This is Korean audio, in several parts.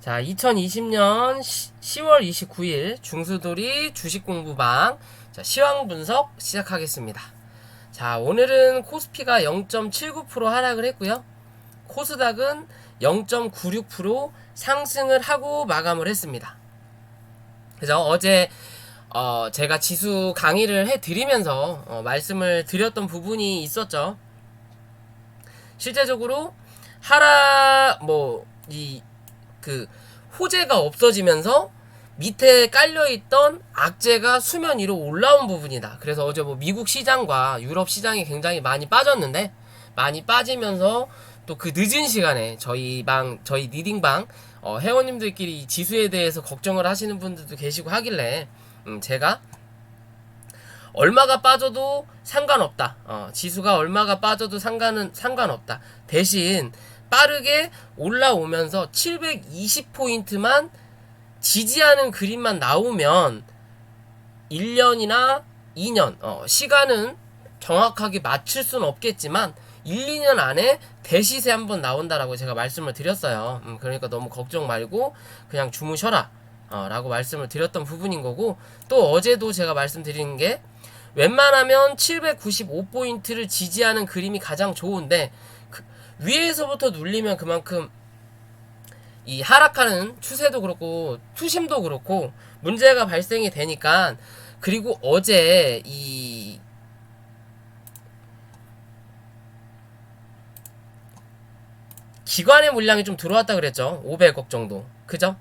자, 2020년 10월 29일 중수돌이 주식공부방 자, 시황 분석 시작하겠습니다. 자, 오늘은 코스피가 0.79% 하락을 했고요. 코스닥은 0.96% 상승을 하고 마감을 했습니다. 그래서 어제 제가 지수 강의를 해드리면서 말씀을 드렸던 부분이 있었죠. 실제적으로 하락 호재가 없어지면서 밑에 깔려있던 악재가 수면 위로 올라온 부분이다. 그래서 어제 미국 시장과 유럽 시장이 굉장히 많이 빠졌는데, 많이 빠지면서 또 그 늦은 시간에 저희 리딩방 회원님들끼리 지수에 대해서 걱정을 하시는 분들도 계시고 하길래 제가 얼마가 빠져도 상관없다. 지수가 얼마가 빠져도 상관없다. 대신 빠르게 올라오면서 720포인트만 지지하는 그림만 나오면 1년이나 2년, 시간은 정확하게 맞출 수는 없겠지만 1, 2년 안에 대시세 한번 나온다라고 제가 말씀을 드렸어요. 그러니까 너무 걱정 말고 그냥 주무셔라 라고 말씀을 드렸던 부분인 거고, 또 어제도 제가 말씀드린 게 웬만하면 795포인트를 지지하는 그림이 가장 좋은데, 위에서부터 눌리면 그만큼 이 하락하는 추세도 그렇고 투심도 그렇고 문제가 발생이 되니까. 그리고 어제 이 기관의 물량이 좀 들어왔다 그랬죠. 500억 정도. 그죠?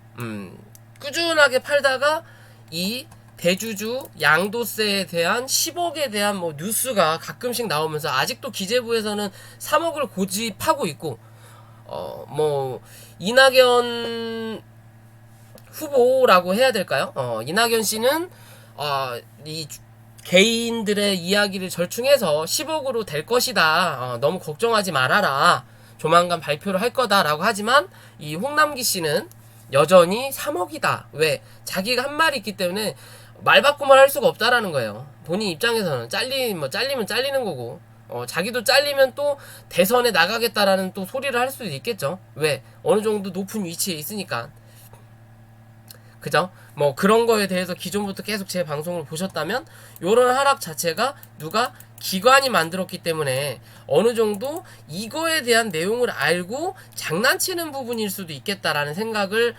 꾸준하게 팔다가 이 대주주 양도세에 대한 10억에 대한 뉴스가 가끔씩 나오면서 아직도 기재부에서는 3억을 고집하고 있고, 이낙연 후보라고 해야 될까요? 이낙연 씨는 이 개인들의 이야기를 절충해서 10억으로 될 것이다. 너무 걱정하지 말아라. 조만간 발표를 할 거다라고 하지만, 이 홍남기 씨는 여전히 3억이다. 왜? 자기가 한 말이 있기 때문에 말 바꾸만 할 수가 없다라는 거예요. 본인 입장에서는 잘리면 잘리는 거고, 자기도 잘리면 또 대선에 나가겠다라는 또 소리를 할 수도 있겠죠. 왜? 어느 정도 높은 위치에 있으니까. 그죠? 그런 거에 대해서 기존부터 계속 제 방송을 보셨다면, 요런 하락 자체가 누가 기관이 만들었기 때문에 어느 정도 이거에 대한 내용을 알고 장난치는 부분일 수도 있겠다라는 생각을,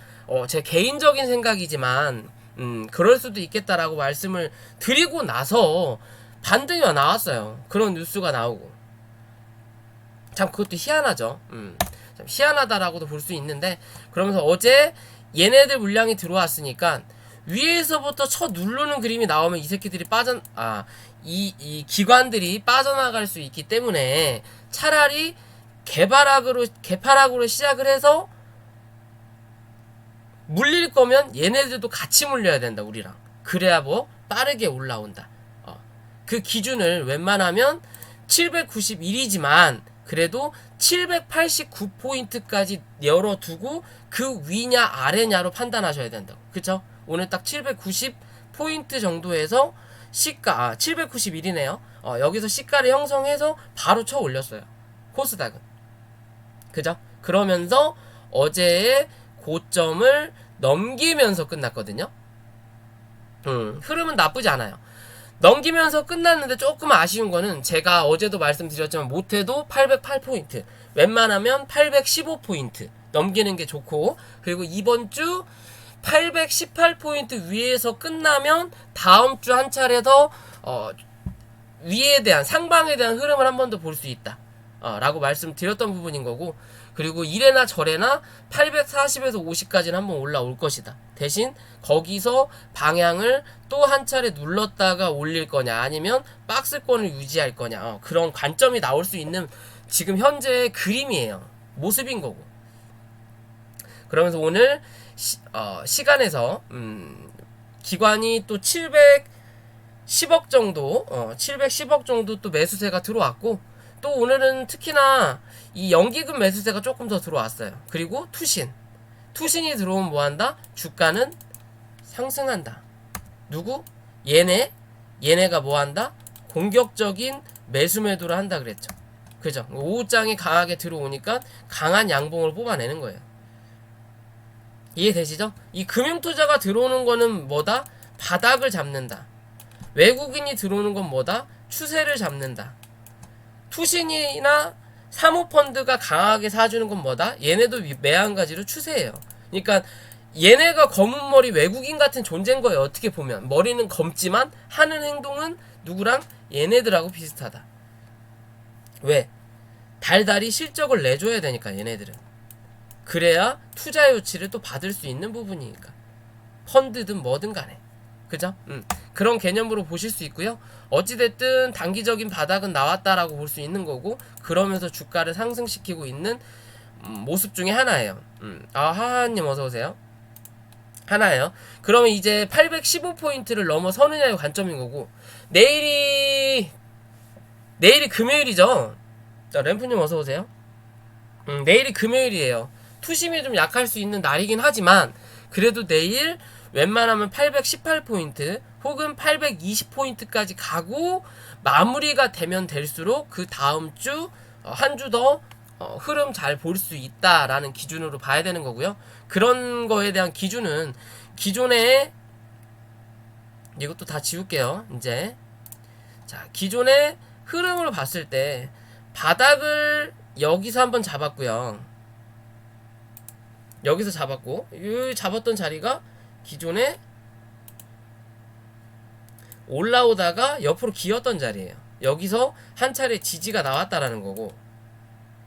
제 개인적인 생각이지만 그럴 수도 있겠다라고 말씀을 드리고 나서 반등이 나왔어요. 그런 뉴스가 나오고. 참 그것도 희한하죠. 참 희한하다라고도 볼 수 있는데, 그러면서 어제 얘네들 물량이 들어왔으니까 위에서부터 쳐 누르는 그림이 나오면 이 새끼들이 이 기관들이 빠져나갈 수 있기 때문에 차라리 개파락으로 시작을 해서 물릴 거면 얘네들도 같이 물려야 된다, 우리랑. 그래야 빠르게 올라온다. 그 기준을 웬만하면 791이지만 그래도 789포인트까지 열어두고 그 위냐 아래냐로 판단하셔야 된다고. 그쵸? 오늘 딱 790포인트 정도에서 시가 791이네요. 여기서 시가를 형성해서 바로 쳐 올렸어요, 코스닥은. 그죠? 그러면서 어제의 고점을 넘기면서 끝났거든요. 흐름은 나쁘지 않아요. 넘기면서 끝났는데 조금 아쉬운 거는, 제가 어제도 말씀드렸지만 못해도 808포인트, 웬만하면 815포인트 넘기는 게 좋고, 그리고 이번 주 818포인트 위에서 끝나면 다음 주 한 차례 더 위에 대한 상방에 대한 흐름을 한 번 더 볼 수 있다 라고 말씀드렸던 부분인 거고, 그리고 이래나 저래나 840에서 50까지는 한번 올라올 것이다. 대신 거기서 방향을 또 한 차례 눌렀다가 올릴 거냐, 아니면 박스권을 유지할 거냐, 그런 관점이 나올 수 있는 지금 현재의 그림이에요. 모습인 거고. 그러면서 오늘 시간에서 기관이 또 710억 정도 710억 정도 또 매수세가 들어왔고, 또 오늘은 특히나 이 연기금 매수세가 조금 더 들어왔어요. 그리고 투신이 들어오면 뭐한다? 주가는 상승한다. 누구? 얘네가 뭐한다? 공격적인 매수매도를 한다 그랬죠. 그죠? 오후장이 강하게 들어오니까 강한 양봉을 뽑아내는 거예요. 이해되시죠? 이 금융투자가 들어오는 거는 뭐다? 바닥을 잡는다. 외국인이 들어오는 건 뭐다? 추세를 잡는다. 투신이나 사모펀드가 강하게 사주는 건 뭐다? 얘네도 매한가지로 추세예요. 그러니까 얘네가 검은 머리 외국인 같은 존재인 거예요. 어떻게 보면 머리는 검지만 하는 행동은 누구랑? 얘네들하고 비슷하다. 왜? 달달이 실적을 내줘야 되니까 얘네들은. 그래야 투자 유치를 또 받을 수 있는 부분이니까. 펀드든 뭐든 간에. 그죠? 그런 개념으로 보실 수 있고요. 어찌됐든 단기적인 바닥은 나왔다라고 볼 수 있는 거고, 그러면서 주가를 상승시키고 있는 모습 중에 하나예요. 하하님 어서오세요. 하나예요. 그러면 이제 815포인트를 넘어서느냐의 관점인 거고, 내일이 금요일이죠. 자, 램프님 어서오세요. 내일이 금요일이에요. 투심이 좀 약할 수 있는 날이긴 하지만, 그래도 내일 웬만하면 818포인트 혹은 820포인트까지 가고 마무리가 되면 될수록 그 다음 주 한 주 더 흐름 잘 볼 수 있다라는 기준으로 봐야 되는 거고요. 그런 거에 대한 기준은 기존에 이것도 다 지울게요. 이제 자, 기존의 흐름을 봤을 때 바닥을 여기서 한번 잡았고요. 여기서 잡았고, 이 잡았던 자리가 기존에 올라오다가 옆으로 기었던 자리예요. 여기서 한 차례 지지가 나왔다라는 거고,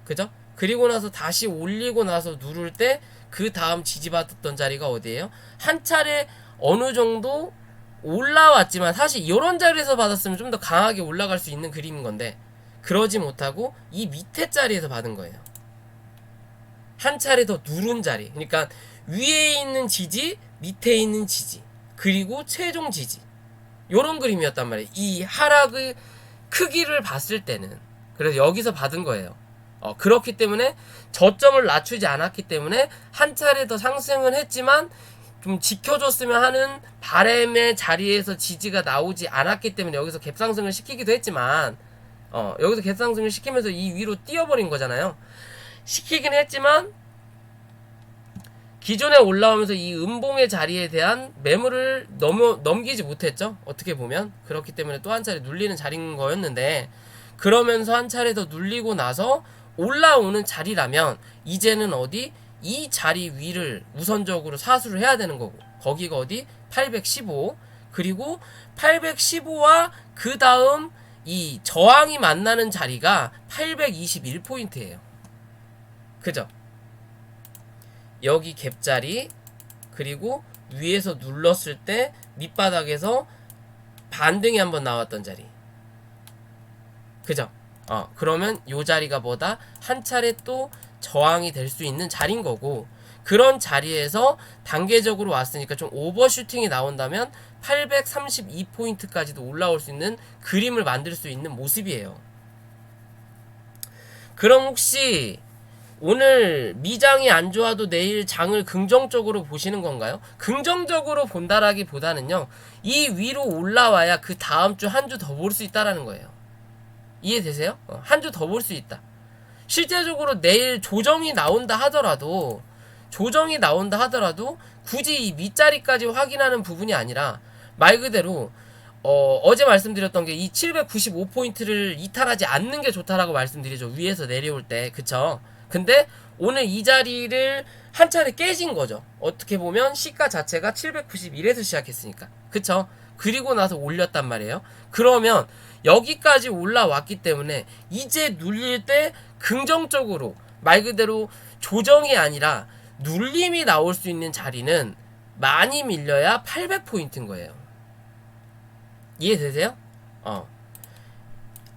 그죠? 그리고 나서 다시 올리고 나서 누를 때 그 다음 지지받았던 자리가 어디예요? 한 차례 어느 정도 올라왔지만, 사실 이런 자리에서 받았으면 좀 더 강하게 올라갈 수 있는 그림인 건데 그러지 못하고 이 밑에 자리에서 받은 거예요. 한 차례 더 누른 자리. 그러니까 위에 있는 지지, 밑에 있는 지지, 그리고 최종 지지, 요런 그림이었단 말이에요. 이 하락의 크기를 봤을 때는. 그래서 여기서 받은 거예요. 그렇기 때문에 저점을 낮추지 않았기 때문에 한 차례 더 상승은 했지만 좀 지켜줬으면 하는 바람의 자리에서 지지가 나오지 않았기 때문에 여기서 갭상승을 시키기도 했지만, 여기서 갭상승을 시키면서 이 위로 뛰어버린 거잖아요. 시키긴 했지만 기존에 올라오면서 이 음봉의 자리에 대한 매물을 넘기지 못했죠. 어떻게 보면. 그렇기 때문에 또 한 차례 눌리는 자리인 거였는데, 그러면서 한 차례 더 눌리고 나서 올라오는 자리라면 이제는 어디? 이 자리 위를 우선적으로 사수를 해야 되는 거고, 거기가 어디? 815. 그리고 815와 그 다음 이 저항이 만나는 자리가 821포인트예요. 그죠? 여기 갭자리, 그리고 위에서 눌렀을 때 밑바닥에서 반등이 한번 나왔던 자리. 그죠? 그러면 요 자리가 뭐다? 한 차례 또 저항이 될 수 있는 자리인 거고, 그런 자리에서 단계적으로 왔으니까 좀 오버슈팅이 나온다면 832포인트까지도 올라올 수 있는 그림을 만들 수 있는 모습이에요. 그럼 혹시 오늘 미장이 안 좋아도 내일 장을 긍정적으로 보시는 건가요? 긍정적으로 본다라기보다는요, 이 위로 올라와야 그 다음 주 한 주 더 볼 수 있다라는 거예요. 이해되세요? 한 주 더 볼 수 있다. 실제적으로 내일 조정이 나온다 하더라도 굳이 이 밑자리까지 확인하는 부분이 아니라 말 그대로 어제 말씀드렸던 게 이 795포인트를 이탈하지 않는 게 좋다라고 말씀드리죠. 위에서 내려올 때. 그쵸? 근데 오늘 이 자리를 한 차례 깨진 거죠. 어떻게 보면 시가 자체가 791에서 시작했으니까. 그쵸? 그리고 나서 올렸단 말이에요. 그러면 여기까지 올라왔기 때문에 이제 눌릴 때 긍정적으로 말 그대로 조정이 아니라 눌림이 나올 수 있는 자리는 많이 밀려야 800포인트인 거예요. 이해되세요?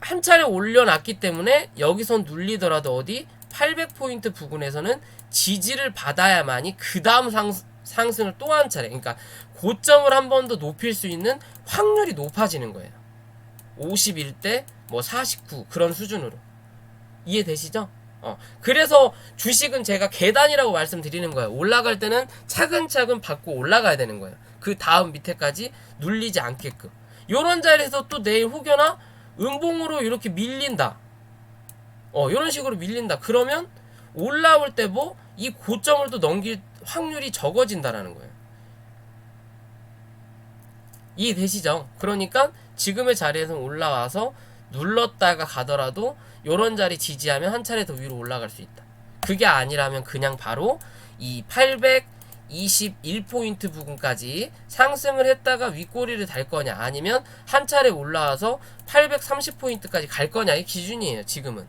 한 차례 올려놨기 때문에 여기선 눌리더라도 어디 800포인트 부근에서는 지지를 받아야만이 그 다음 상승을 또 한 차례, 그러니까 고점을 한 번 더 높일 수 있는 확률이 높아지는 거예요. 51대 뭐 49 그런 수준으로. 이해되시죠? 그래서 주식은 제가 계단이라고 말씀드리는 거예요. 올라갈 때는 차근차근 받고 올라가야 되는 거예요. 그 다음 밑에까지 눌리지 않게끔. 요런 자리에서 또 내일 혹여나 음봉으로 이렇게 밀린다. 요런 식으로 밀린다. 그러면 올라올 때 뭐 이 고점을 또 확률이 적어진다라는 거예요. 이해되시죠? 그러니까 지금의 자리에서 올라와서 눌렀다가 가더라도 요런 자리 지지하면 한 차례 더 위로 올라갈 수 있다. 그게 아니라면 그냥 바로 이 821포인트 부근까지 상승을 했다가 윗꼬리를 달 거냐, 아니면 한 차례 올라와서 830포인트까지 갈 거냐의 기준이에요, 지금은.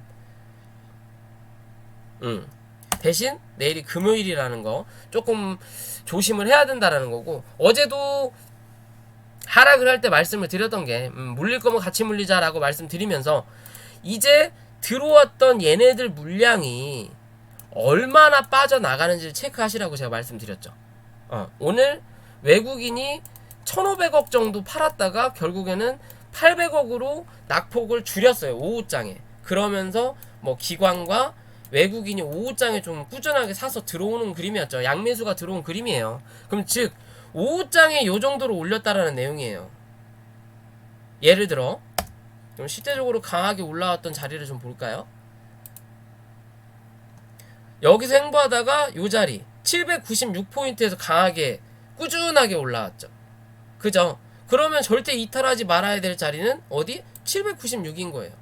대신 내일이 금요일이라는 거 조금 조심을 해야 된다라는 거고, 어제도 하락을 할 때 말씀을 드렸던 게 물릴 거면 같이 물리자라고 말씀드리면서, 이제 들어왔던 얘네들 물량이 얼마나 빠져나가는지를 체크하시라고 제가 말씀드렸죠. 오늘 외국인이 1,500억 정도 팔았다가 결국에는 800억으로 낙폭을 줄였어요, 오후장에. 그러면서 뭐 기관과 외국인이 오후장에 좀 꾸준하게 사서 들어오는 그림이었죠. 양매수가 들어온 그림이에요. 그럼 즉 오후장에 요 정도로 올렸다라는 내용이에요. 예를 들어 좀 실제적으로 강하게 올라왔던 자리를 좀 볼까요? 여기서 횡보하다가 요 자리 796포인트에서 강하게 꾸준하게 올라왔죠. 그죠? 그러면 절대 이탈하지 말아야 될 자리는 어디? 796인 거예요.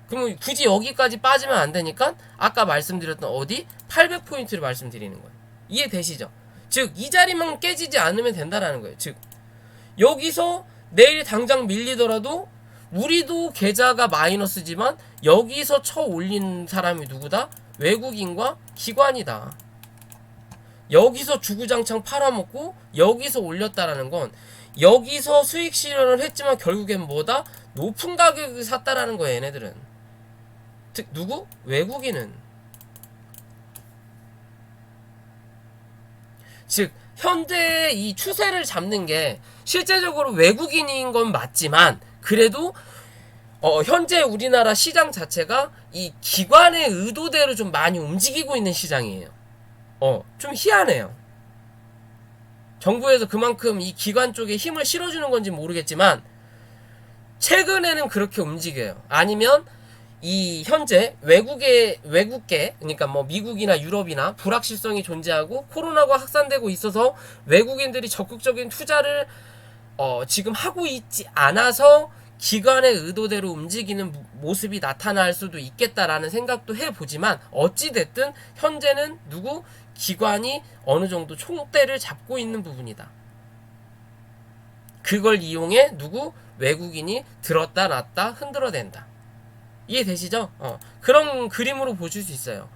그럼 굳이 여기까지 빠지면 안 되니까 아까 말씀드렸던 어디? 800포인트를 말씀드리는 거예요. 이해되시죠? 즉 이 자리만 깨지지 않으면 된다라는 거예요. 즉 여기서 내일 당장 밀리더라도 우리도 계좌가 마이너스지만 여기서 쳐 올린 사람이 누구다? 외국인과 기관이다. 여기서 주구장창 팔아먹고 여기서 올렸다라는 건 여기서 수익 실현을 했지만 결국엔 뭐다? 높은 가격을 샀다라는 거예요, 얘네들은. 즉 누구? 외국인은. 즉 현재 이 추세를 잡는 게 실제적으로 외국인인 건 맞지만, 그래도 현재 우리나라 시장 자체가 이 기관의 의도대로 좀 많이 움직이고 있는 시장이에요. 좀 희한해요. 정부에서 그만큼 이 기관 쪽에 힘을 실어주는 건지 모르겠지만 최근에는 그렇게 움직여요. 아니면 이 현재 외국계, 그러니까 뭐 미국이나 유럽이나 불확실성이 존재하고 코로나가 확산되고 있어서 외국인들이 적극적인 투자를 지금 하고 있지 않아서 기관의 의도대로 움직이는 모습이 나타날 수도 있겠다라는 생각도 해보지만, 어찌됐든 현재는 누구? 기관이 어느 정도 총대를 잡고 있는 부분이다. 그걸 이용해 누구? 외국인이 들었다 놨다 흔들어댄다. 이해되시죠? 그런 그림으로 보실 수 있어요.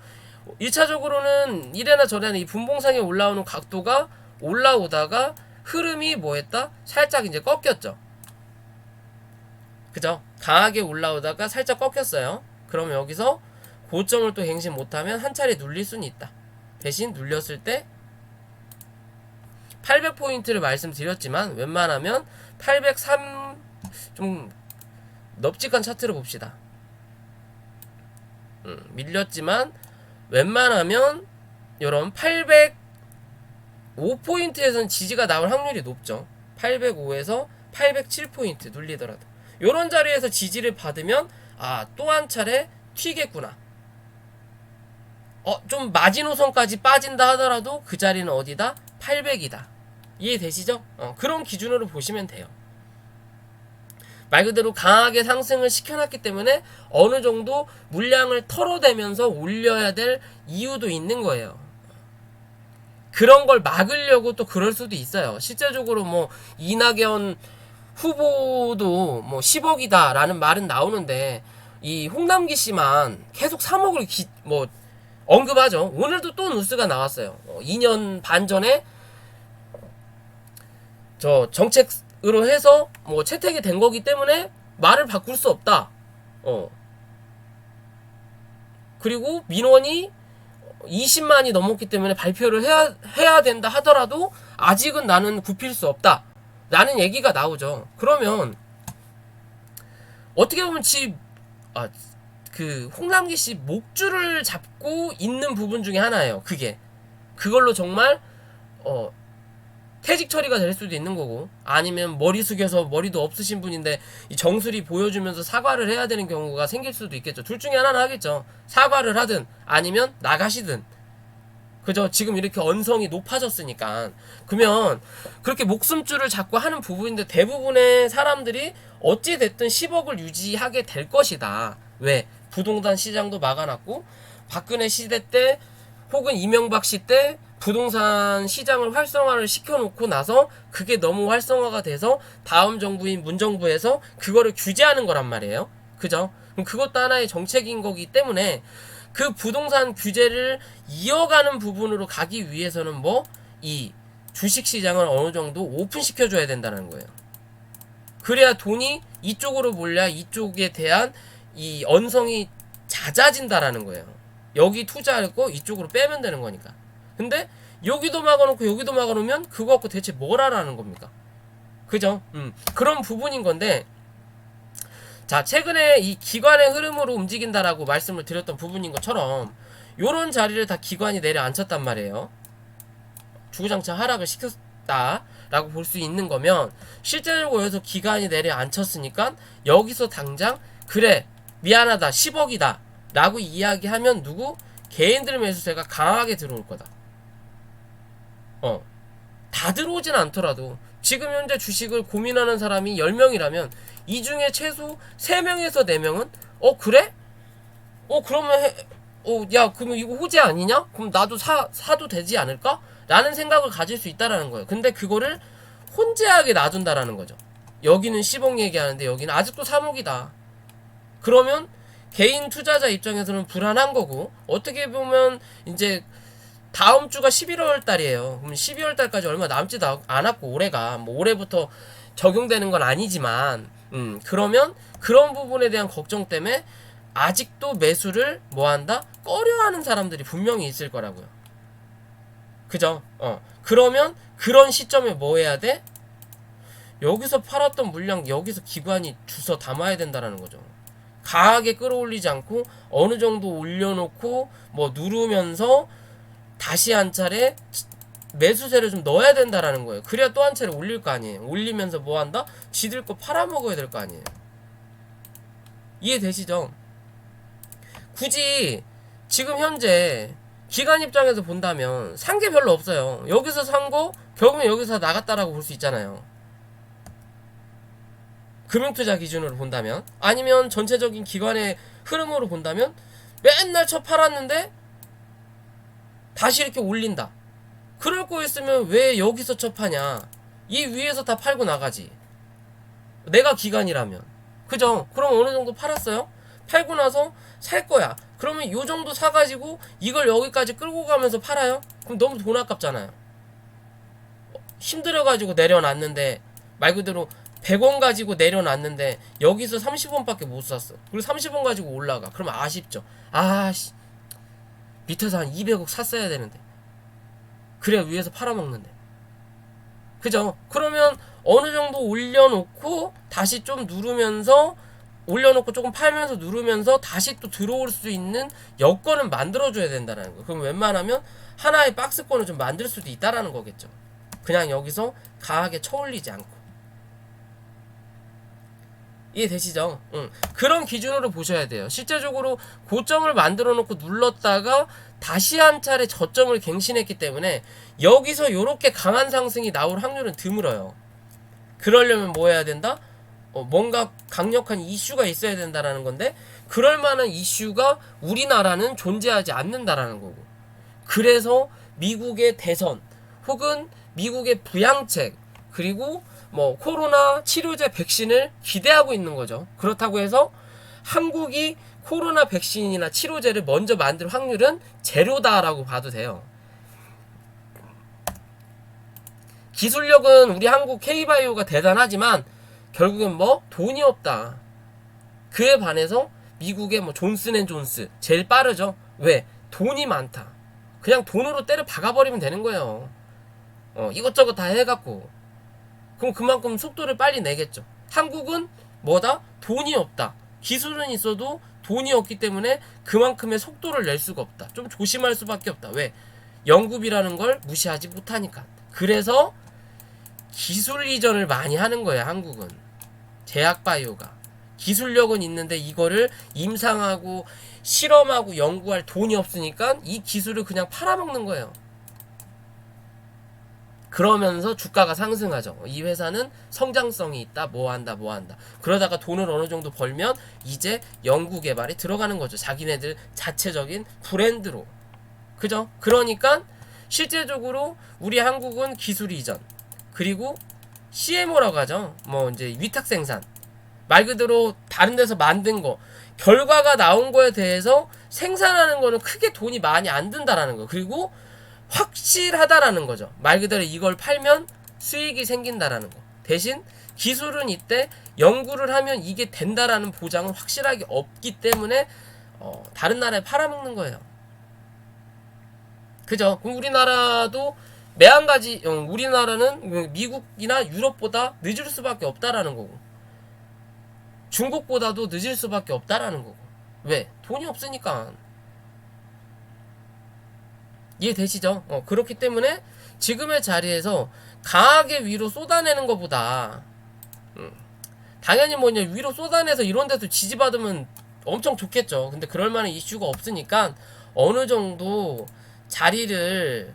1차적으로는 이래나 저래나 이 분봉상에 올라오는 각도가 올라오다가 흐름이 뭐 했다? 살짝 이제 꺾였죠. 그죠? 강하게 올라오다가 살짝 꺾였어요. 그러면 여기서 고점을 또 갱신 못하면 한 차례 눌릴 수는 있다. 대신 눌렸을 때 800포인트를 말씀드렸지만 웬만하면 803, 좀 넙직한 차트를 봅시다. 밀렸지만 웬만하면 이런 805포인트에서는 지지가 나올 확률이 높죠. 805에서 807포인트 눌리더라도 요런 자리에서 지지를 받으면 또 한 차례 튀겠구나. 좀 마지노선까지 빠진다 하더라도 그 자리는 어디다? 800이다. 이해되시죠? 그런 기준으로 보시면 돼요. 말 그대로 강하게 상승을 시켜놨기 때문에 어느 정도 물량을 털어대면서 올려야 될 이유도 있는 거예요. 그런 걸 막으려고 또 그럴 수도 있어요. 실제적으로 뭐 이낙연 후보도 뭐 10억이다 라는 말은 나오는데 이 홍남기 씨만 계속 3억을 언급하죠. 오늘도 또 뉴스가 나왔어요. 2년 반 전에 저 정책으로 해서 뭐 채택이 된 거기 때문에 말을 바꿀 수 없다. 그리고 민원이 20만이 넘었기 때문에 발표를 해야 된다 하더라도 아직은 나는 굽힐 수 없다 라는 얘기가 나오죠. 그러면 어떻게 보면 그 홍남기 씨 목줄을 잡고 있는 부분 중에 하나예요. 그걸로 정말 퇴직 처리가 될 수도 있는 거고, 아니면 머리 숙여서 머리도 없으신 분인데 이 정수리 보여주면서 사과를 해야 되는 경우가 생길 수도 있겠죠. 둘 중에 하나는 하겠죠. 사과를 하든 아니면 나가시든. 그죠? 지금 이렇게 언성이 높아졌으니까. 그러면 그렇게 목숨줄을 잡고 하는 부분인데 대부분의 사람들이 어찌 됐든 10억을 유지하게 될 것이다. 왜? 부동산 시장도 막아놨고 박근혜 시대 때 혹은 이명박 시 때 부동산 시장을 활성화를 시켜놓고 나서 그게 너무 활성화가 돼서 다음 정부인 문정부에서 그거를 규제하는 거란 말이에요. 그죠? 그럼 그것도 하나의 정책인 거기 때문에 그 부동산 규제를 이어가는 부분으로 가기 위해서는 뭐 이 주식 시장을 어느 정도 오픈시켜 줘야 된다는 거예요. 그래야 돈이 이쪽으로 몰려 이쪽에 대한 이 언성이 잦아진다라는 거예요. 여기 투자할 거 이쪽으로 빼면 되는 거니까. 근데 여기도 막아놓고 여기도 막아놓으면 그거 갖고 대체 뭘 하라는 겁니까? 그죠? 그런 부분인 건데, 자, 최근에 이 기관의 흐름으로 움직인다라고 말씀을 드렸던 부분인 것처럼 요런 자리를 다 기관이 내려앉혔단 말이에요. 주구장창 하락을 시켰다라고 볼 수 있는 거면 실제적으로 여기서 기관이 내려앉혔으니까 여기서 당장 그래 미안하다 10억이다 라고 이야기하면 누구? 개인들 매수세가 강하게 들어올 거다. 다 들어오진 않더라도 지금 현재 주식을 고민하는 사람이 10명이라면 이 중에 최소 3명에서 4명은 그래? 그러면 야 그러면 이거 호재 아니냐? 그럼 나도 사도 되지 않을까? 라는 생각을 가질 수 있다라는 거예요. 근데 그거를 혼재하게 놔둔다라는 거죠. 여기는 10억 얘기하는데 여기는 아직도 3억이다. 그러면 개인 투자자 입장에서는 불안한 거고, 어떻게 보면 이제 다음 주가 11월 달이에요. 그럼 12월 달까지 얼마 남지도 않았고, 올해가 뭐 올해부터 적용되는 건 아니지만 그러면 그런 부분에 대한 걱정 때문에 아직도 매수를 뭐한다? 꺼려하는 사람들이 분명히 있을 거라고요. 그죠? 그러면 그런 시점에 뭐 해야 돼? 여기서 팔았던 물량 여기서 기관이 주워 담아야 된다는 거죠. 강하게 끌어올리지 않고 어느 정도 올려놓고 뭐 누르면서 다시 한 차례 매수세를 좀 넣어야 된다라는 거예요. 그래야 또 한 차례 올릴 거 아니에요. 올리면서 뭐 한다? 지들 거 팔아먹어야 될 거 아니에요. 이해되시죠? 굳이 지금 현재 기관 입장에서 본다면 산 게 별로 없어요. 여기서 산 거 결국엔 여기서 나갔다라고 볼 수 있잖아요. 금융투자 기준으로 본다면, 아니면 전체적인 기관의 흐름으로 본다면 맨날 쳐 팔았는데 다시 이렇게 올린다. 그럴 거였으면 왜 여기서 쳐 파냐? 이 위에서 다 팔고 나가지. 내가 기관이라면. 그죠? 그럼 어느 정도 팔았어요? 팔고 나서 살 거야. 그러면 요 정도 사가지고 이걸 여기까지 끌고 가면서 팔아요? 그럼 너무 돈 아깝잖아요. 힘들어가지고 내려놨는데, 말 그대로 100원 가지고 내려놨는데 여기서 30원밖에 못 샀어. 그리고 30원 가지고 올라가. 그러면 아쉽죠. 아씨, 밑에서 한 200억 샀어야 되는데. 그래야 위에서 팔아먹는데. 그죠? 그러면 어느 정도 올려놓고 다시 좀 누르면서, 올려놓고 조금 팔면서 누르면서 다시 또 들어올 수 있는 여건은 만들어줘야 된다는 거예요. 그럼 웬만하면 하나의 박스권을 좀 만들 수도 있다라는 거겠죠. 그냥 여기서 강하게 쳐올리지 않고. 이해되시죠? 그런 기준으로 보셔야 돼요. 실제적으로 고점을 만들어 놓고 눌렀다가 다시 한 차례 저점을 갱신했기 때문에 여기서 이렇게 강한 상승이 나올 확률은 드물어요. 그러려면 뭐 해야 된다? 뭔가 강력한 이슈가 있어야 된다라는 건데, 그럴 만한 이슈가 우리나라는 존재하지 않는다라는 거고, 그래서 미국의 대선 혹은 미국의 부양책, 그리고 뭐 코로나 치료제 백신을 기대하고 있는 거죠. 그렇다고 해서 한국이 코로나 백신이나 치료제를 먼저 만들 확률은 제로다라고 봐도 돼요. 기술력은 우리 한국 K바이오가 대단하지만 결국엔 뭐 돈이 없다. 그에 반해서 미국의 뭐 존슨앤존스 제일 빠르죠. 왜? 돈이 많다. 그냥 돈으로 때려 박아버리면 되는 거예요. 이것저것 다 해갖고. 그럼 그만큼 속도를 빨리 내겠죠. 한국은 뭐다? 돈이 없다. 기술은 있어도 돈이 없기 때문에 그만큼의 속도를 낼 수가 없다. 좀 조심할 수밖에 없다. 왜? 연구비라는 걸 무시하지 못하니까. 그래서 기술 이전을 많이 하는 거예요, 한국은. 제약바이오가. 기술력은 있는데 이거를 임상하고 실험하고 연구할 돈이 없으니까 이 기술을 그냥 팔아먹는 거예요. 그러면서 주가가 상승하죠. 이 회사는 성장성이 있다, 뭐 한다. 그러다가 돈을 어느 정도 벌면 이제 연구 개발에 들어가는 거죠. 자기네들 자체적인 브랜드로. 그죠? 그러니까 실제적으로 우리 한국은 기술 이전, 그리고 CMO라고 하죠. 뭐 이제 위탁 생산. 말 그대로 다른 데서 만든 거, 결과가 나온 거에 대해서 생산하는 거는 크게 돈이 많이 안 든다라는 거. 그리고 확실하다라는 거죠. 말 그대로 이걸 팔면 수익이 생긴다라는 거. 대신 기술은 이때 연구를 하면 이게 된다라는 보장은 확실하게 없기 때문에 다른 나라에 팔아먹는 거예요. 그죠? 그럼 우리나라도 매한가지 우리나라는 미국이나 유럽보다 늦을 수밖에 없다라는 거고, 중국보다도 늦을 수밖에 없다라는 거고. 왜? 돈이 없으니까. 이해되시죠? 그렇기 때문에 지금의 자리에서 강하게 위로 쏟아내는 것보다 당연히 뭐냐, 위로 쏟아내서 이런 데서 지지받으면 엄청 좋겠죠. 근데 그럴 만한 이슈가 없으니까 어느 정도 자리를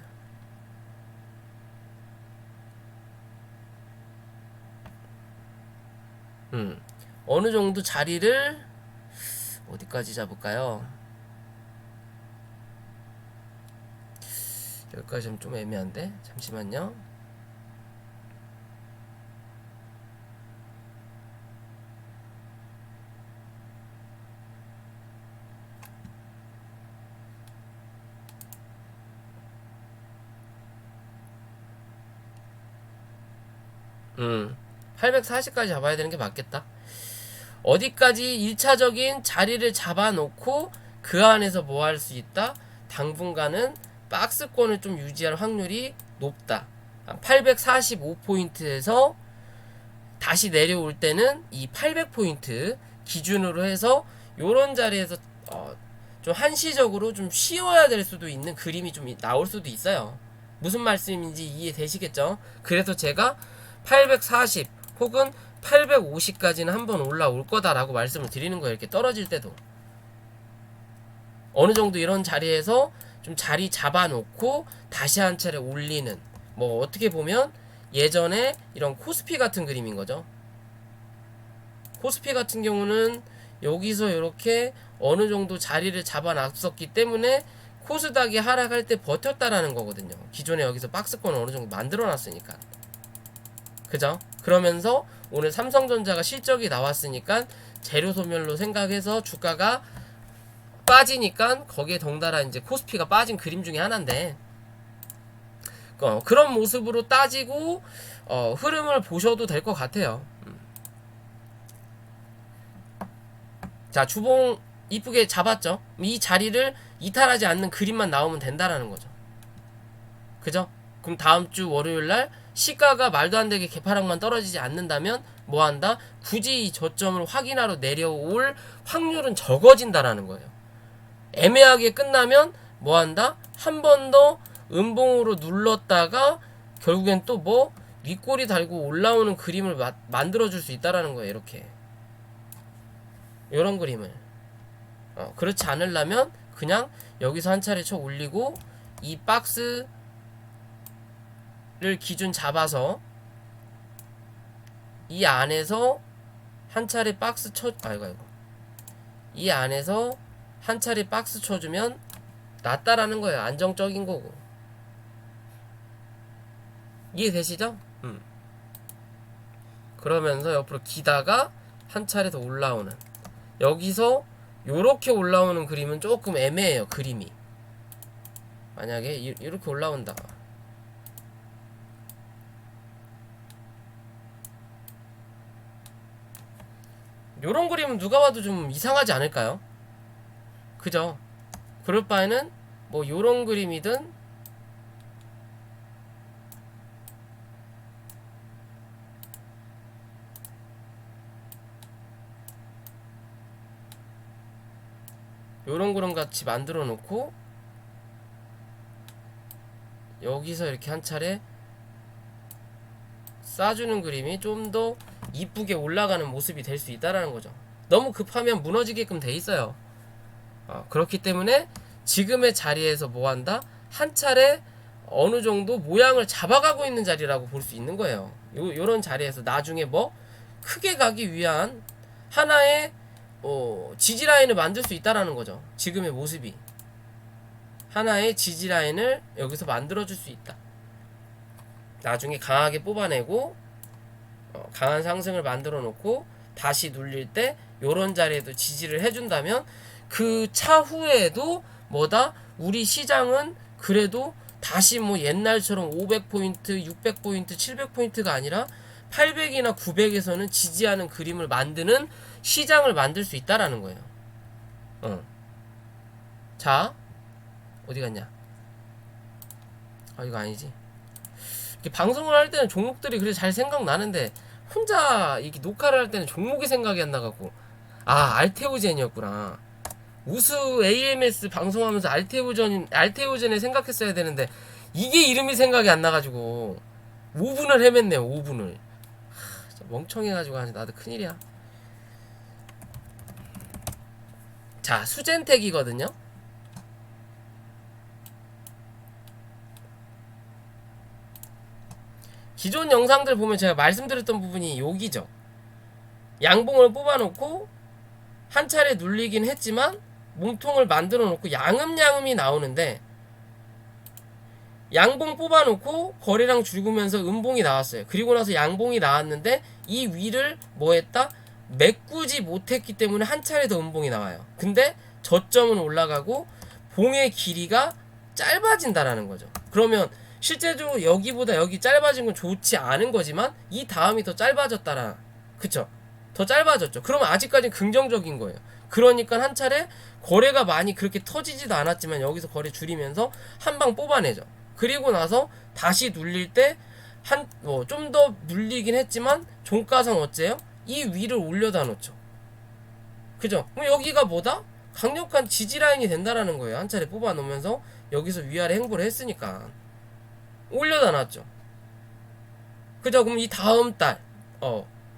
어느 정도 자리를 어디까지 잡을까요? 여기까지는 좀 애매한데 잠시만요. 음 840까지 잡아야 되는 게 맞겠다. 어디까지 1차적인 자리를 잡아놓고 그 안에서 뭐 할 수 있다? 당분간은 박스권을 좀 유지할 확률이 높다. 845포인트에서 다시 내려올 때는 이 800포인트 기준으로 해서 요런 자리에서 좀 한시적으로 좀 쉬어야 될 수도 있는 그림이 좀 나올 수도 있어요. 무슨 말씀인지 이해되시겠죠? 그래서 제가 840 혹은 850까지는 한번 올라올 거다라고 말씀을 드리는 거예요. 이렇게 떨어질 때도 어느 정도 이런 자리에서 좀 자리 잡아놓고 다시 한 차례 올리는, 뭐 어떻게 보면 예전에 이런 코스피 같은 그림인 거죠. 코스피 같은 경우는 여기서 이렇게 어느 정도 자리를 잡아놨었기 때문에 코스닥이 하락할 때 버텼다라는 거거든요. 기존에 여기서 박스권을 어느 정도 만들어놨으니까. 그죠? 그러면서 오늘 삼성전자가 실적이 나왔으니까 재료 소멸로 생각해서 주가가 빠지니까 거기에 덩달아 이제 코스피가 빠진 그림 중에 하나인데, 그런 모습으로 따지고 흐름을 보셔도 될 것 같아요. 자, 주봉 이쁘게 잡았죠? 이 자리를 이탈하지 않는 그림만 나오면 된다라는 거죠. 그죠? 그럼 다음 주 월요일날 시가가 말도 안 되게 개파락만 떨어지지 않는다면 뭐 한다? 굳이 이 저점을 확인하러 내려올 확률은 적어진다라는 거예요. 애매하게 끝나면 뭐 한다? 한 번 더 음봉으로 눌렀다가 결국엔 또 뭐 윗꼬리 달고 올라오는 그림을 만들어줄 수 있다라는 거예요. 이렇게 요런 그림을 그렇지 않으려면 그냥 여기서 한 차례 쳐 올리고 이 박스를 기준 잡아서 이 안에서 한 차례 박스 쳐, 이 안에서 한 차례 박스 쳐주면 낫다라는 거예요. 안정적인 거고. 이해되시죠? 그러면서 옆으로 기다가 한 차례 더 올라오는, 여기서 요렇게 올라오는 그림은 조금 애매해요. 그림이 만약에 이렇게 올라온다, 요런 그림은 누가 봐도 좀 이상하지 않을까요? 그죠? 그럴 바에는 뭐 요런 그림이든 요런 그림 같이 만들어 놓고 여기서 이렇게 한 차례 쏴주는 그림이 좀 더 이쁘게 올라가는 모습이 될 수 있다라는 거죠. 너무 급하면 무너지게끔 돼 있어요. 그렇기 때문에 지금의 자리에서 뭐 한다? 한 차례 어느 정도 모양을 잡아가고 있는 자리라고 볼 수 있는 거예요. 요런 자리에서 나중에 뭐 크게 가기 위한 하나의 지지라인을 만들 수 있다라는 거죠. 지금의 모습이 하나의 지지라인을 여기서 만들어줄 수 있다. 나중에 강하게 뽑아내고 강한 상승을 만들어 놓고 다시 눌릴 때 요런 자리에도 지지를 해준다면 그 차후에도 뭐다? 우리 시장은 그래도 다시 뭐 옛날처럼 500포인트, 600포인트, 700포인트가 아니라 800이나 900에서는 지지하는 그림을 만드는 시장을 만들 수 있다라는 거예요. 자, 어디 갔냐? 이거 아니지. 이렇게 방송을 할 때는 종목들이 그래 잘 생각나는데 혼자 이렇게 녹화를 할 때는 종목이 생각이 안 나갖고 알테오젠이었구나. 우수 AMS 방송하면서 알테오젠을 생각했어야 되는데 이게 이름이 생각이 안 나가지고 5분을 헤맸네요. 5분을. 멍청해가지고 나도 큰일이야. 자, 수젠텍이거든요. 기존 영상들 보면 제가 말씀드렸던 부분이 여기죠. 양봉을 뽑아놓고 한 차례 눌리긴 했지만 몸통을 만들어 놓고 양음양음이 나오는데 양봉 뽑아놓고 거래량 줄으면서 음봉이 나왔어요. 그리고 나서 양봉이 나왔는데 이 위를 뭐 했다? 메꾸지 못했기 때문에 한 차례 더 음봉이 나와요. 근데 저점은 올라가고 봉의 길이가 짧아진다라는 거죠. 그러면 실제적으로 여기보다 여기 짧아진 건 좋지 않은 거지만 이 다음이 더 짧아졌다라. 그쵸? 더 짧아졌죠. 그러면 아직까지는 긍정적인 거예요. 그러니까 한 차례 거래가 많이 그렇게 터지지도 않았지만 여기서 거래 줄이면서 한 방 뽑아내죠. 그리고 나서 다시 눌릴 때 좀 더 눌리긴 했지만 종가상 어째요? 이 위를 올려다 놓죠. 그죠? 그럼 여기가 뭐다? 강력한 지지라인이 된다라는 거예요. 한 차례 뽑아 놓으면서 여기서 위아래 행보를 했으니까 올려다 놨죠. 그죠? 그럼 이 다음 달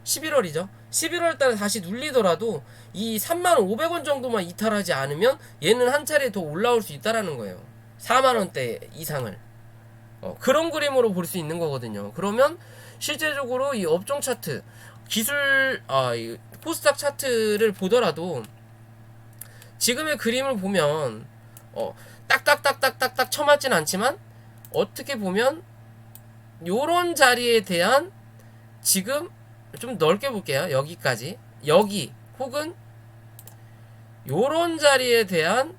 11월이죠. 11월 달에 다시 눌리더라도 이 35,500원 정도만 이탈하지 않으면 얘는 한 차례 더 올라올 수 있다라는 거예요. 4만원대 이상을. 그런 그림으로 볼 수 있는 거거든요. 그러면 실제적으로 이 업종 차트, 이 코스닥 차트를 보더라도 지금의 그림을 보면 딱딱딱딱딱딱 쳐맞진 않지만 어떻게 보면 요런 자리에 대한 지금 좀 넓게 볼게요. 여기까지. 여기 혹은 요런 자리에 대한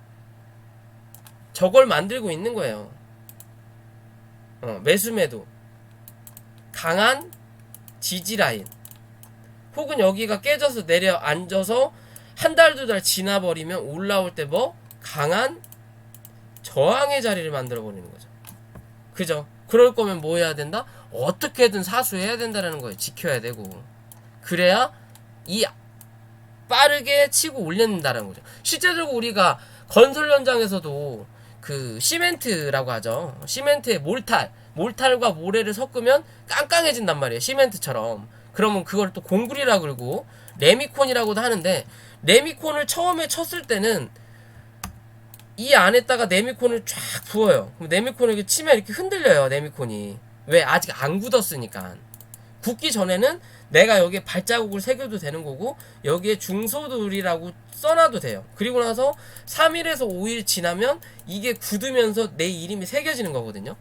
저걸 만들고 있는 거예요. 매수매도 강한 지지라인 혹은 여기가 깨져서 내려앉아서 한 달, 두 달 지나버리면 올라올 때 뭐 강한 저항의 자리를 만들어 버리는 거죠. 그죠? 그럴 거면 뭐 해야 된다? 어떻게든 사수해야 된다는 거예요. 지켜야 되고. 그래야 이 빠르게 치고 올린다는 거죠. 실제적으로 우리가 건설 현장에서도 그 시멘트라고 하죠. 시멘트에 몰탈과 모래를 섞으면 깡깡해진단 말이에요. 시멘트처럼. 그러면 그걸 또 공굴이라고 그러고 레미콘이라고도 하는데 레미콘을 처음에 쳤을 때는 이 안에다가 네미콘을 쫙 부어요. 그럼 네미콘을 이렇게 치면 이렇게 흔들려요. 네미콘이. 왜? 아직 안 굳었으니까. 굳기 전에는 내가 여기에 발자국을 새겨도 되는 거고 여기에 중소들이라고 써놔도 돼요. 그리고 나서 3일에서 5일 지나면 이게 굳으면서 내 이름이 새겨지는 거거든요.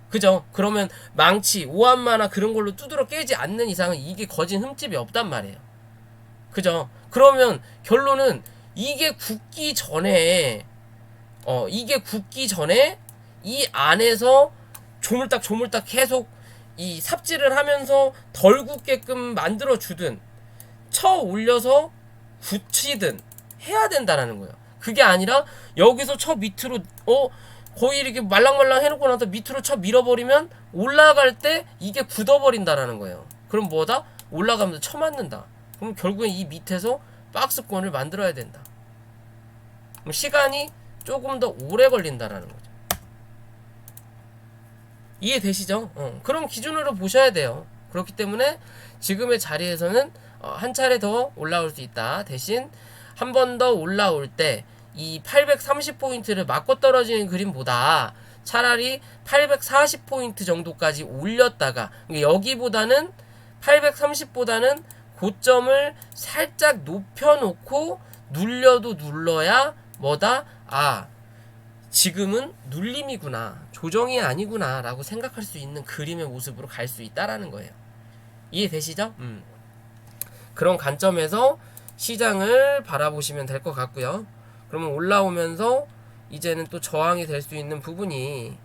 그죠? 그러면 망치, 오한마나 그런 걸로 두드러 깨지 않는 이상은 이게 거진 흠집이 없단 말이에요. 그죠? 그러면 결론은 이게 굳기 전에 이 안에서 조물딱 계속 이 삽질을 하면서 덜 굳게끔 만들어 주든 쳐 올려서 굳히든 해야 된다라는 거예요. 그게 아니라 여기서 쳐 밑으로 거의 이렇게 말랑말랑 해놓고 나서 밑으로 쳐 밀어버리면 올라갈 때 이게 굳어버린다라는 거예요. 그럼 뭐다? 올라가면서 쳐 맞는다. 그럼 결국엔 이 밑에서 박스권을 만들어야 된다. 그럼 시간이 조금 더 오래 걸린다라는 거죠. 이해되시죠? 그런 기준으로 보셔야 돼요. 그렇기 때문에 지금의 자리에서는 한 차례 더 올라올 수 있다. 대신 한 번 더 올라올 때 이 830포인트를 맞고 떨어지는 그림보다 차라리 840포인트 정도까지 올렸다가 여기보다는 830보다는 고점을 살짝 높여놓고 눌려도 눌러야 뭐다? 아, 지금은 눌림이구나, 조정이 아니구나 라고 생각할 수 있는 그림의 모습으로 갈 수 있다라는 거예요. 이해되시죠? 그런 관점에서 시장을 바라보시면 될 것 같고요. 그러면 올라오면서 이제는 또 저항이 될 수 있는 부분이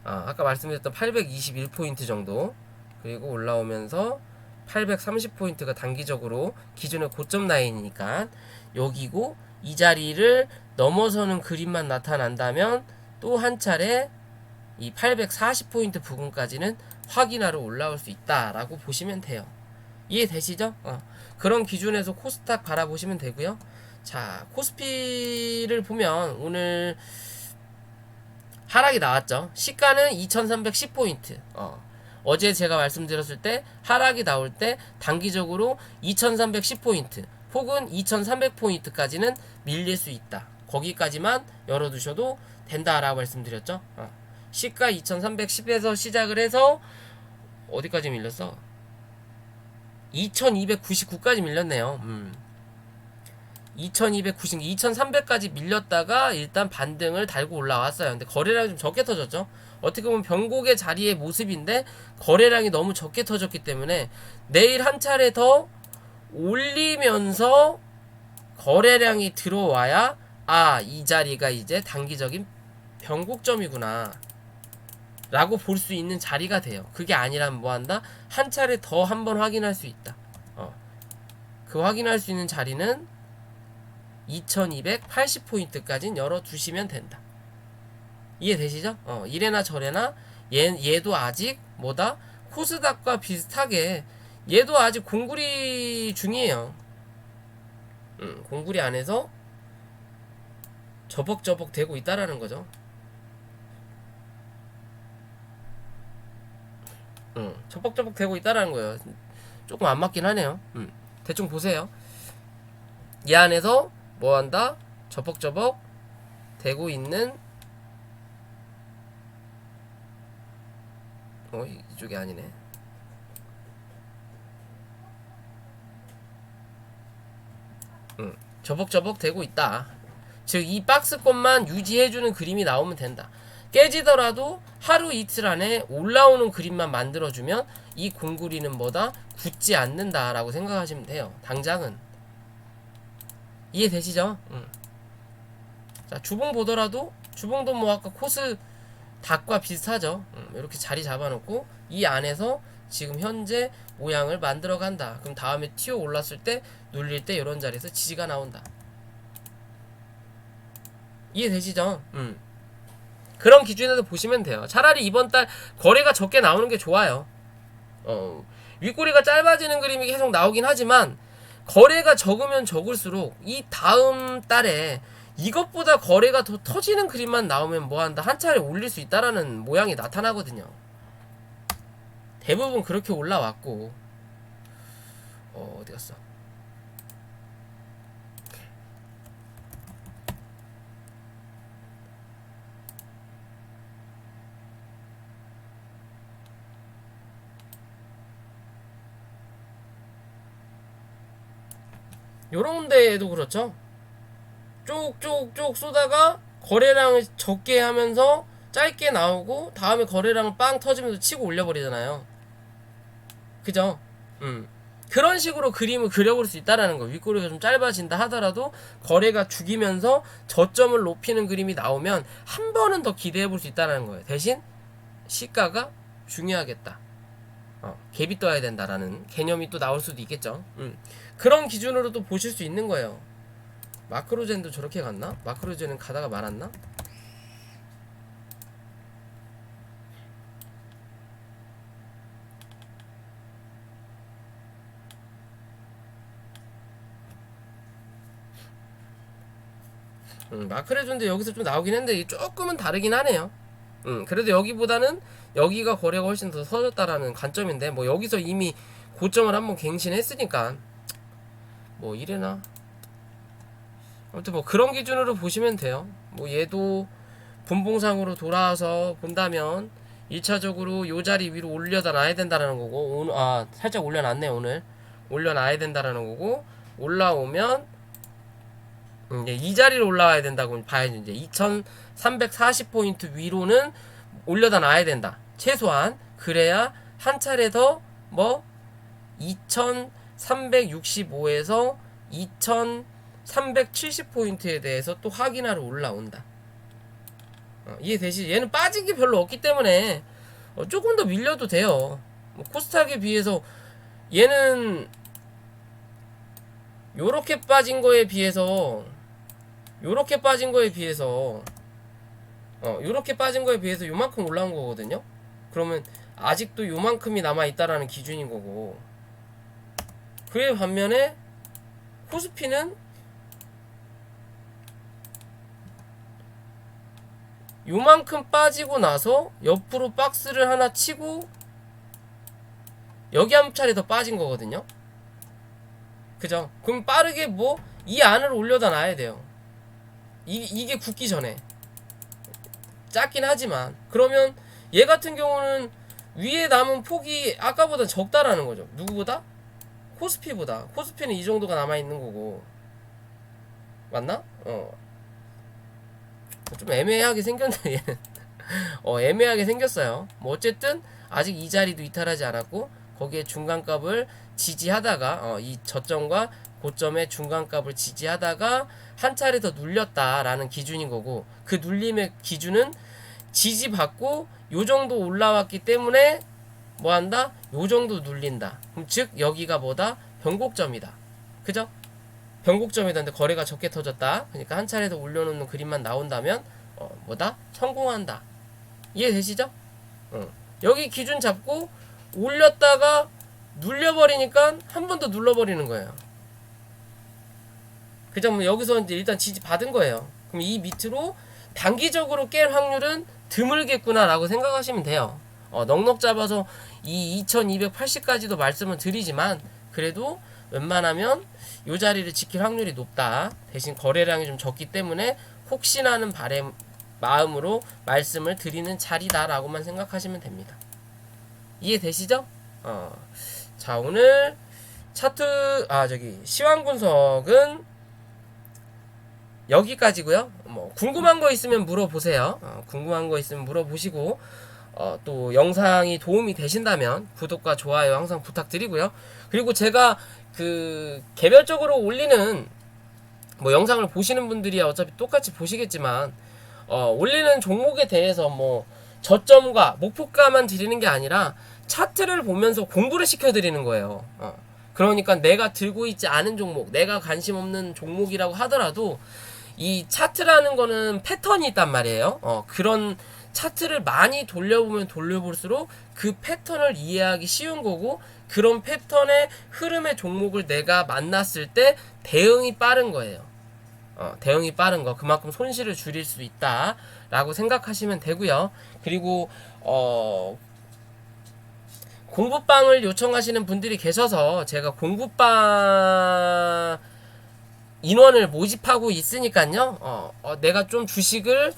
아까 말씀드렸던 821포인트 정도, 그리고 올라오면서 830포인트가 단기적으로 기존의 고점 라인이니까 여기고, 이 자리를 넘어서는 그림만 나타난다면 또 한 차례 이 840포인트 부근까지는 확인하러 올라올 수 있다라고 보시면 돼요. 이해되시죠? 그런 기준에서 코스닥 바라보시면 되고요. 자, 코스피를 보면 오늘 하락이 나왔죠. 시가는 2310포인트. 어제 제가 말씀드렸을 때 하락이 나올 때 단기적으로 2310포인트 혹은 2300포인트까지는 밀릴 수 있다. 거기까지만 열어두셔도 된다라고 말씀드렸죠. 시가 2310에서 시작을 해서 어디까지 밀렸어? 2299까지 밀렸네요. 2290, 2300까지 밀렸다가 일단 반등을 달고 올라왔어요. 근데 거래량이 좀 적게 터졌죠. 어떻게 보면 변곡의 자리의 모습인데 거래량이 너무 적게 터졌기 때문에 내일 한 차례 더 올리면서 거래량이 들어와야 이 자리가 이제 단기적인 변곡점이구나 라고 볼 수 있는 자리가 돼요. 그게 아니라면 뭐한다? 한 차례 더 한번 확인할 수 있다. 그 확인할 수 있는 자리는 2280포인트까지는 열어두시면 된다. 이해되시죠? 이래나 저래나 얘도 아직 뭐다? 코스닥과 비슷하게 얘도 아직 공구리 중이에요. 공구리 안에서 저벅저벅 되고 있다라는 거죠. 저벅저벅 되고 있다라는 거예요. 조금 안 맞긴 하네요. 대충 보세요. 이 안에서 뭐한다? 저벅저벅 되고 있는 이쪽이 아니네. 저벅저벅 되고 있다. 즉 이 박스권만 유지해주는 그림이 나오면 된다. 깨지더라도 하루 이틀 안에 올라오는 그림만 만들어주면 이 공구리는 뭐다? 굳지 않는다라고 생각하시면 돼요. 당장은. 이해되시죠? 자, 주봉 보더라도 주봉도 뭐 아까 코스 닭과 비슷하죠. 이렇게 자리 잡아놓고 이 안에서 지금 현재 모양을 만들어 간다. 그럼 다음에 튀어 올랐을 때 눌릴 때 이런 자리에서 지지가 나온다. 이해되시죠? 그런 기준에서 보시면 돼요. 차라리 이번 달 거래가 적게 나오는 게 좋아요. 윗꼬리가 짧아지는 그림이 계속 나오긴 하지만 거래가 적으면 적을수록 이 다음 달에 이것보다 거래가 더 터지는 그림만 나오면 뭐한다? 한 차례 올릴 수 있다라는 모양이 나타나거든요. 대부분 그렇게 올라왔고 어디 갔어? 요런 데에도 그렇죠. 쪽쪽쪽 쏘다가 거래량을 적게 하면서 짧게 나오고 다음에 거래량을 빵 터지면서 치고 올려버리잖아요. 그죠? 그런 식으로 그림을 그려볼 수 있다라는 거. 윗꼬리가 좀 짧아진다 하더라도 거래가 죽이면서 저점을 높이는 그림이 나오면 한 번은 더 기대해볼 수 있다라는 거예요. 대신 시가가 중요하겠다. 갭이 떠야 된다라는 개념이 또 나올 수도 있겠죠. 그런 기준으로도 보실 수 있는 거예요. 마크로젠도 저렇게 갔나? 마크로젠은 가다가 말았나? 마크로젠도 여기서 좀 나오긴 했는데 조금은 다르긴 하네요. 그래도 여기보다는 여기가 거래가 훨씬 더 서졌다라는 관점인데, 뭐 여기서 이미 고점을 한번 갱신했으니까 뭐 이래나. 아무튼 뭐 그런 기준으로 보시면 돼요. 뭐 얘도 분봉상으로 돌아와서 본다면 1차적으로 요 자리 위로 올려다 놔야 된다라는 거고, 오늘 살짝 올려놨네. 오늘 올려놔야 된다라는 거고, 올라오면 이제 이 자리로 올라와야 된다고 봐야죠. 이제 2340포인트 위로는 올려다 놔야 된다, 최소한. 그래야 한 차례 더 뭐 2365에서 2370포인트에 대해서 또 확인하러 올라온다. 이해되시죠? 얘는 빠진 게 별로 없기 때문에 조금 더 밀려도 돼요. 뭐 코스닥에 비해서 얘는 요렇게 빠진 거에 비해서 요렇게 빠진 거에 비해서 요만큼 올라온 거거든요. 그러면 아직도 요만큼이 남아있다라는 기준인 거고, 그에 반면에 코스피는 요만큼 빠지고 나서 옆으로 박스를 하나 치고 여기 한 차례 더 빠진 거거든요. 그죠? 그럼 빠르게 뭐 이 안으로 올려다 놔야 돼요. 이게 굳기 전에. 작긴 하지만. 그러면 얘 같은 경우는 위에 남은 폭이 아까보다 적다라는 거죠. 누구보다? 코스피보다. 코스피는 이 정도가 남아있는 거고. 맞나? 좀 애매하게 생겼네, 얘는. 애매하게 생겼어요. 뭐 어쨌든 아직 이 자리도 이탈하지 않았고, 거기에 중간값을 지지하다가 이 저점과 고점의 중간값을 지지하다가 한 차례 더 눌렸다라는 기준인 거고, 그 눌림의 기준은 지지받고 요 정도 올라왔기 때문에 뭐 한다? 요 정도 눌린다. 그럼 즉 여기가 뭐다? 변곡점이다. 그죠? 변곡점이다. 근데 거래가 적게 터졌다. 그러니까 한 차례 더 올려놓는 그림만 나온다면 뭐다? 성공한다. 이해되시죠? 여기 기준 잡고 올렸다가 눌려버리니까 한 번 더 눌러버리는 거예요. 그죠? 뭐 여기서 이제 일단 지지 받은 거예요. 그럼 이 밑으로 단기적으로 깰 확률은 드물겠구나 라고 생각하시면 돼요. 넉넉 잡아서 이 2280까지도 말씀을 드리지만, 그래도 웬만하면 이 자리를 지킬 확률이 높다. 대신 거래량이 좀 적기 때문에 혹시나 하는 마음으로 말씀을 드리는 자리다 라고만 생각하시면 됩니다. 이해되시죠? 자, 오늘 차트 시황 분석은 여기까지고요. 뭐 궁금한 거 있으면 물어보세요. 궁금한 거 있으면 물어보시고, 또 영상이 도움이 되신다면 구독과 좋아요 항상 부탁드리고요. 그리고 제가 개별적으로 올리는 뭐 영상을 보시는 분들이 어차피 똑같이 보시겠지만, 올리는 종목에 대해서 뭐 저점과 목표가만 드리는 게 아니라 차트를 보면서 공부를 시켜드리는 거예요. 그러니까 내가 들고 있지 않은 종목, 내가 관심 없는 종목이라고 하더라도 이 차트라는 거는 패턴이 있단 말이에요. 그런 차트를 많이 돌려보면 돌려볼수록 그 패턴을 이해하기 쉬운 거고, 그런 패턴의 흐름의 종목을 내가 만났을 때 대응이 빠른 거예요. 대응이 빠른 거, 그만큼 손실을 줄일 수 있다 라고 생각하시면 되고요. 그리고 공부방을 요청하시는 분들이 계셔서 제가 공부방 인원을 모집하고 있으니까요. 내가 좀 주식을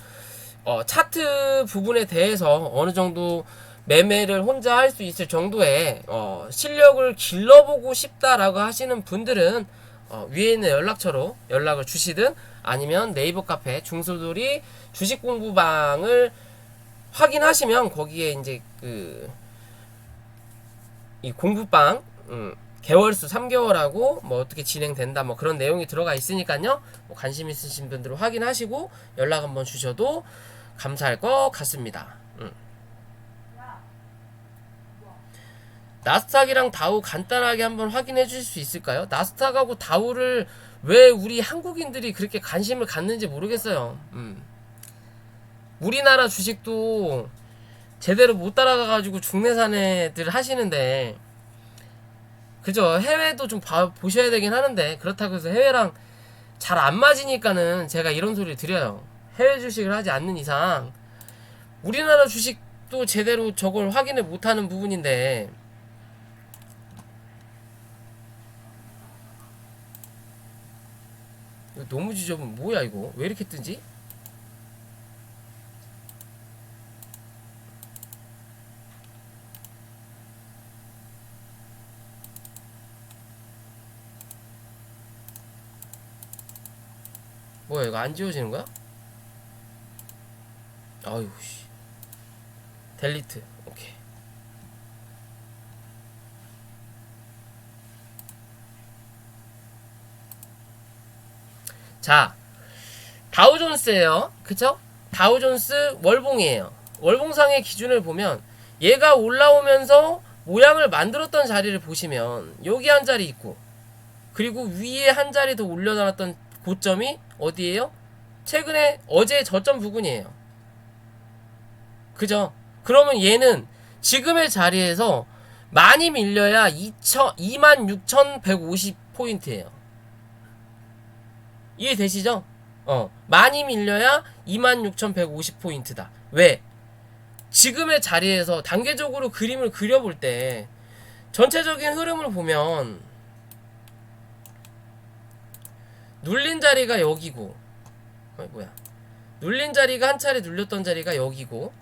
차트 부분에 대해서 어느 정도 매매를 혼자 할 수 있을 정도의 실력을 길러보고 싶다라고 하시는 분들은 위에 있는 연락처로 연락을 주시든, 아니면 네이버 카페 중소돌이 주식 공부방을 확인하시면 거기에 이제 이 공부방 개월수 3개월하고 뭐 어떻게 진행된다 뭐 그런 내용이 들어가 있으니까요. 뭐 관심 있으신 분들은 확인하시고 연락 한번 주셔도 감사할 것 같습니다. 나스닥이랑 다우 간단하게 한번 확인해 주실 수 있을까요? 나스닥하고 다우를 왜 우리 한국인들이 그렇게 관심을 갖는지 모르겠어요. 우리나라 주식도 제대로 못 따라가가지고 국내산 애들 하시는데, 그죠? 해외도 좀 보셔야 되긴 하는데, 그렇다고 해서 해외랑 잘 안 맞으니까는 제가 이런 소리를 드려요. 해외 주식을 하지 않는 이상 우리나라 주식도 제대로 저걸 확인을 못하는 부분인데 이거 너무 지저분. 뭐야 이거 왜 이렇게 뜨지? 뭐야 이거 안 지워지는 거야? 아유 씨. 델리트. 오케이. 자, 다우존스예요. 그쵸? 다우존스 월봉이에요. 월봉상의 기준을 보면 얘가 올라오면서 모양을 만들었던 자리를 보시면 여기 한 자리 있고 그리고 위에 한 자리 더 올려놨던 고점이 어디예요? 최근에 어제 저점 부근이에요. 그죠? 그러면 얘는 지금의 자리에서 많이 밀려야 26,150포인트예요. 이해되시죠? 많이 밀려야 26,150포인트다. 왜? 지금의 자리에서 단계적으로 그림을 그려볼 때 전체적인 흐름을 보면 눌린 자리가 여기고 뭐야 눌린 자리가 한 차례 눌렸던 자리가 여기고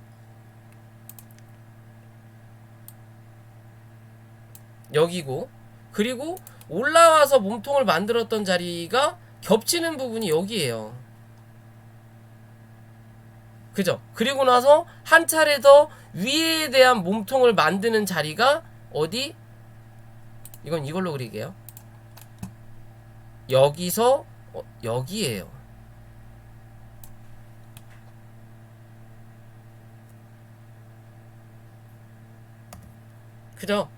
여기고 그리고 올라와서 몸통을 만들었던 자리가 겹치는 부분이 여기에요. 그죠? 그리고 나서 한 차례 더 위에 대한 몸통을 만드는 자리가 어디? 이건 이걸로 그릴게요. 여기서 여기에요. 그죠?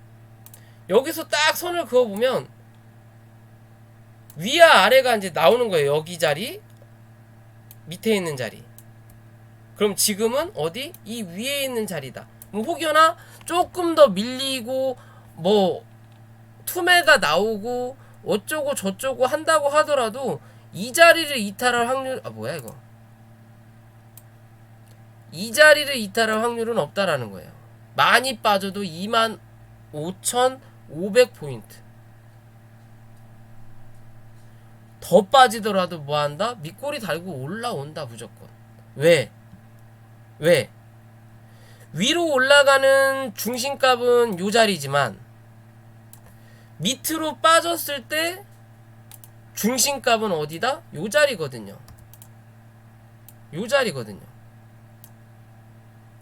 여기서 딱 선을 그어보면 위와 아래가 이제 나오는 거예요. 여기 자리, 밑에 있는 자리. 그럼 지금은 어디? 이 위에 있는 자리다. 혹여나 조금 더 밀리고 뭐 투매가 나오고 어쩌고 저쩌고 한다고 하더라도 이 자리를 이탈할 확률 뭐야 이거? 이 자리를 이탈할 확률은 없다라는 거예요. 많이 빠져도 25,500포인트. 더 빠지더라도 뭐한다? 밑꼬리 달고 올라온다 무조건. 왜? 위로 올라가는 중심값은 요 자리지만 밑으로 빠졌을 때 중심값은 어디다? 요 자리거든요. 요 자리거든요.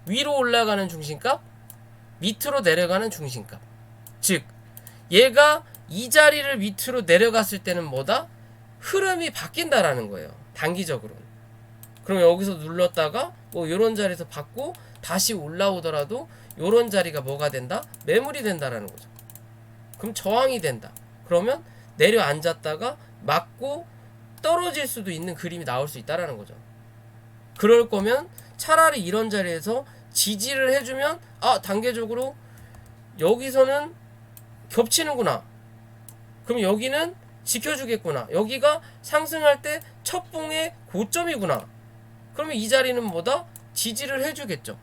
위로 올라가는 중심값, 밑으로 내려가는 중심값. 즉 얘가 이 자리를 밑으로 내려갔을 때는 뭐다? 흐름이 바뀐다라는 거예요. 단기적으로는. 그럼 여기서 눌렀다가 뭐 요런 자리에서 받고 다시 올라오더라도 요런 자리가 뭐가 된다? 매물이 된다라는 거죠. 그럼 저항이 된다. 그러면 내려앉았다가 맞고 떨어질 수도 있는 그림이 나올 수 있다라는 거죠. 그럴 거면 차라리 이런 자리에서 지지를 해주면 단계적으로 여기서는 겹치는구나. 그럼 여기는 지켜주겠구나. 여기가 상승할 때 첫 봉의 고점이구나. 그러면 이 자리는 뭐다? 지지를 해주겠죠.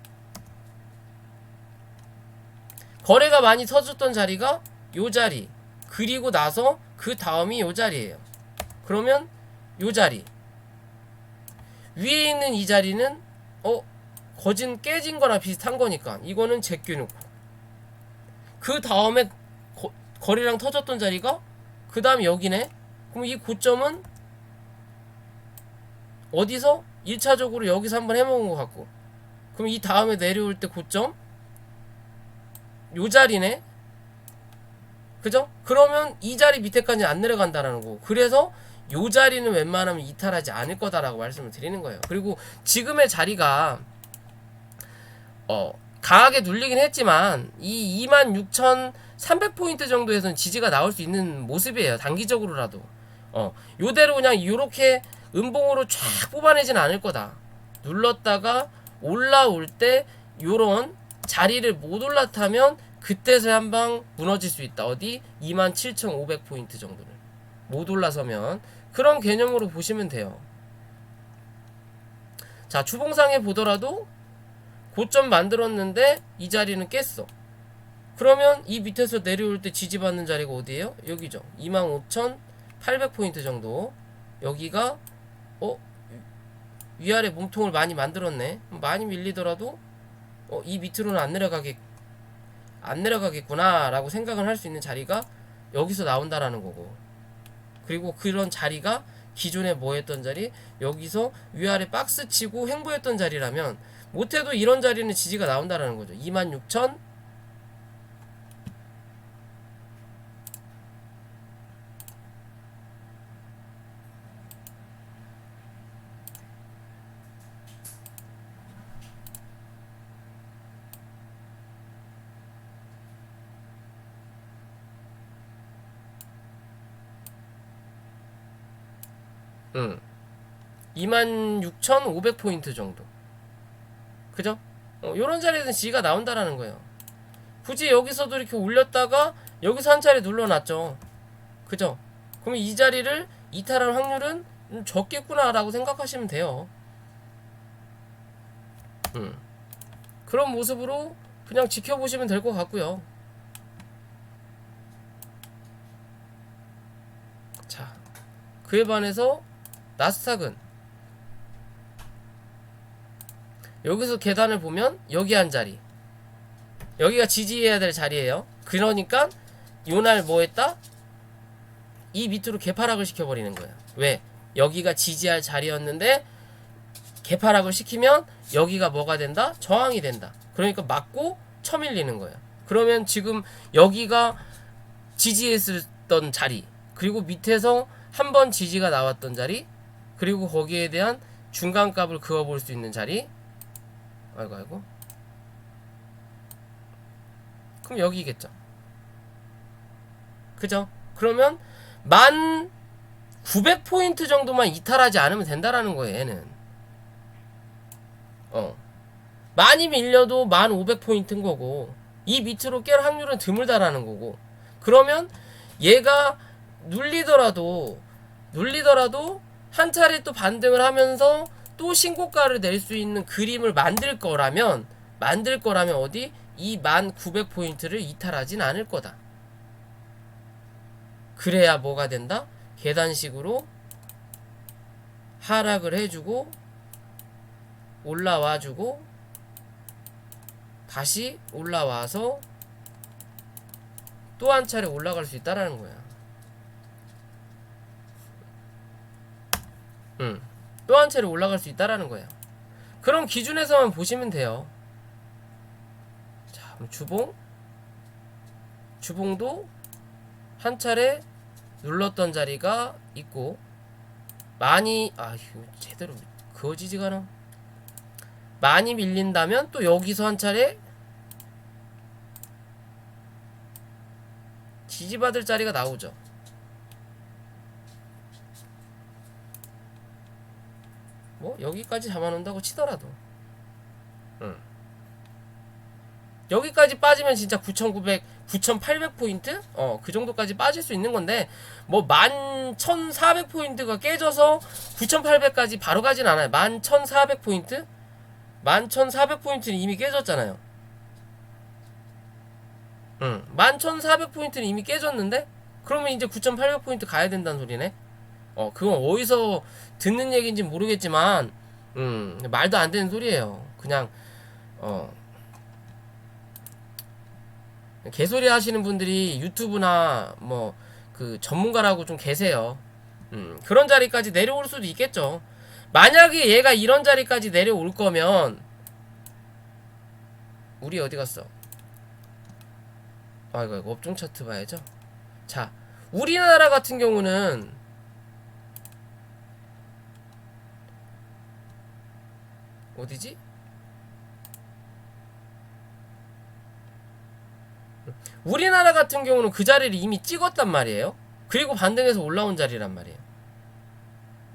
거래가 많이 터졌던 자리가 요 자리, 그리고 나서 그 다음이 요 자리예요. 그러면 요 자리 위에 있는 이 자리는 거진 깨진 거나 비슷한 거니까 이거는 제껴놓고 그 다음에 거래량 터졌던 자리가 그 다음 여기네. 그럼 이 고점은 어디서? 1차적으로 여기서 한번 해먹은 것 같고 그럼 이 다음에 내려올 때 고점 요 자리네. 그죠? 그러면 이 자리 밑에까지 안 내려간다라는 거고 그래서 요 자리는 웬만하면 이탈하지 않을 거다라고 말씀을 드리는 거예요. 그리고 지금의 자리가 강하게 눌리긴 했지만 이 26,300포인트 정도에서는 지지가 나올 수 있는 모습이에요. 단기적으로라도 요대로 그냥 요렇게 음봉으로 쫙 뽑아내진 않을 거다. 눌렀다가 올라올 때 요런 자리를 못 올라타면 그때서야 한방 무너질 수 있다. 어디? 27,500포인트 정도를 못 올라서면 그런 개념으로 보시면 돼요. 자, 주봉상에 보더라도 고점 만들었는데 이 자리는 깼어. 그러면 이 밑에서 내려올 때 지지받는 자리가 어디예요? 여기죠. 25,800포인트 정도. 여기가 위아래 몸통을 많이 만들었네. 많이 밀리더라도 이 밑으로는 안 내려가겠구나 라고 생각을 할 수 있는 자리가 여기서 나온다라는 거고, 그리고 그런 자리가 기존에 뭐 했던 자리, 여기서 위아래 박스 치고 횡보했던 자리라면 못해도 이런 자리는 지지가 나온다라는 거죠. 26,000 26,500포인트 정도. 그죠? 요런 자리에서 지지가 나온다라는 거예요. 굳이 여기서도 이렇게 올렸다가 여기서 한 차례 눌러놨죠. 그죠? 그럼 이 자리를 이탈할 확률은 적겠구나 라고 생각하시면 돼요. 그런 모습으로 그냥 지켜보시면 될 것 같고요. 자, 그에 반해서 나스닥은 여기서 계단을 보면 여기 한 자리, 여기가 지지해야 될 자리예요. 그러니까 요날 뭐 했다? 이 밑으로 개파락을 시켜버리는 거야. 왜? 여기가 지지할 자리였는데 개파락을 시키면 여기가 뭐가 된다? 저항이 된다. 그러니까 맞고 쳐밀리는 거야. 그러면 지금 여기가 지지했었던 자리, 그리고 밑에서 한번 지지가 나왔던 자리, 그리고 거기에 대한 중간값을 그어볼 수 있는 자리. 아이고. 그럼 여기겠죠. 그죠? 그러면 1900포인트 정도만 이탈하지 않으면 된다라는 거예요, 얘는. 많이 밀려도 1500포인트인 거고, 이 밑으로 깰 확률은 드물다라는 거고, 그러면 얘가 눌리더라도 한 차례 또 반등을 하면서 또 신고가를 낼 수 있는 그림을 만들 거라면 어디? 이 1900포인트를 이탈하진 않을 거다. 그래야 뭐가 된다? 계단식으로 하락을 해주고 올라와주고 다시 올라와서 또 한 차례 올라갈 수 있다라는 거야. 또 한 차례 올라갈 수 있다라는 거예요. 그런 기준에서만 보시면 돼요. 자, 주봉도 한 차례 눌렀던 자리가 있고, 많이 제대로 그어지지가 않아. 많이 밀린다면 또 여기서 한 차례 지지받을 자리가 나오죠. 뭐 여기까지 잡아놓는다고 치더라도 여기까지 빠지면 진짜 9,900, 9,800포인트? 그 정도까지 빠질 수 있는 건데, 뭐 11,400포인트가 깨져서 9,800까지 바로 가진 않아요. 11,400포인트? 11,400포인트는 이미 깨졌잖아요. 11,400포인트는 이미 깨졌는데? 그러면 이제 9,800포인트 가야 된다는 소리네? 그건 어디서 듣는 얘기인지 모르겠지만, 말도 안 되는 소리예요. 그냥, 개소리 하시는 분들이 유튜브나 뭐 그 전문가라고 좀 계세요. 그런 자리까지 내려올 수도 있겠죠. 만약에 얘가 이런 자리까지 내려올 거면, 우리 어디 갔어? 이거 업종 차트 봐야죠. 자, 우리나라 같은 경우는 어디지? 우리나라 같은 경우는 그 자리를 이미 찍었단 말이에요. 그리고 반등해서 올라온 자리란 말이에요.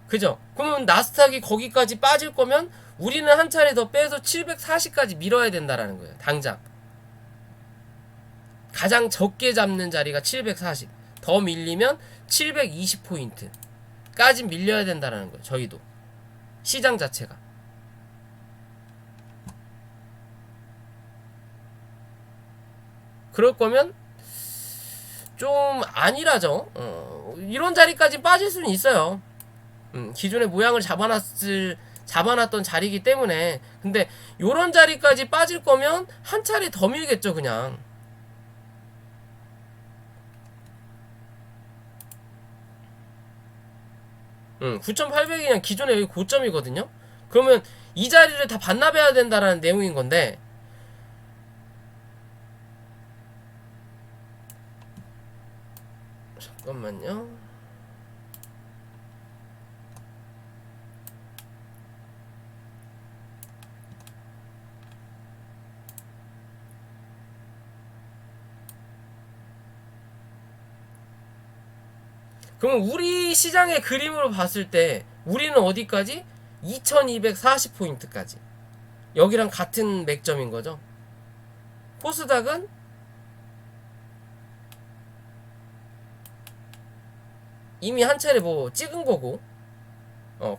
그죠? 그러면 나스닥이 거기까지 빠질 거면 우리는 한 차례 더 빼서 740까지 밀어야 된다라는 거예요. 당장 가장 적게 잡는 자리가 740, 더 밀리면 720포인트까지 밀려야 된다라는 거예요. 저희도 시장 자체가. 그럴 거면 좀 아니라죠. 이런 자리까지 빠질 수는 있어요. 기존의 모양을 잡아놨던 자리이기 때문에. 근데 요런 자리까지 빠질 거면 한 차례 더 밀겠죠, 그냥. 9,800이면 기존의 여기 고점이거든요. 그러면 이 자리를 다 반납해야 된다라는 내용인 건데, 잠깐만요. 그러면 우리 시장의 그림으로 봤을 때 우리는 어디까지? 2240포인트까지. 여기랑 같은 맥점인 거죠. 코스닥은 이미 한 차례 뭐 찍은 거고,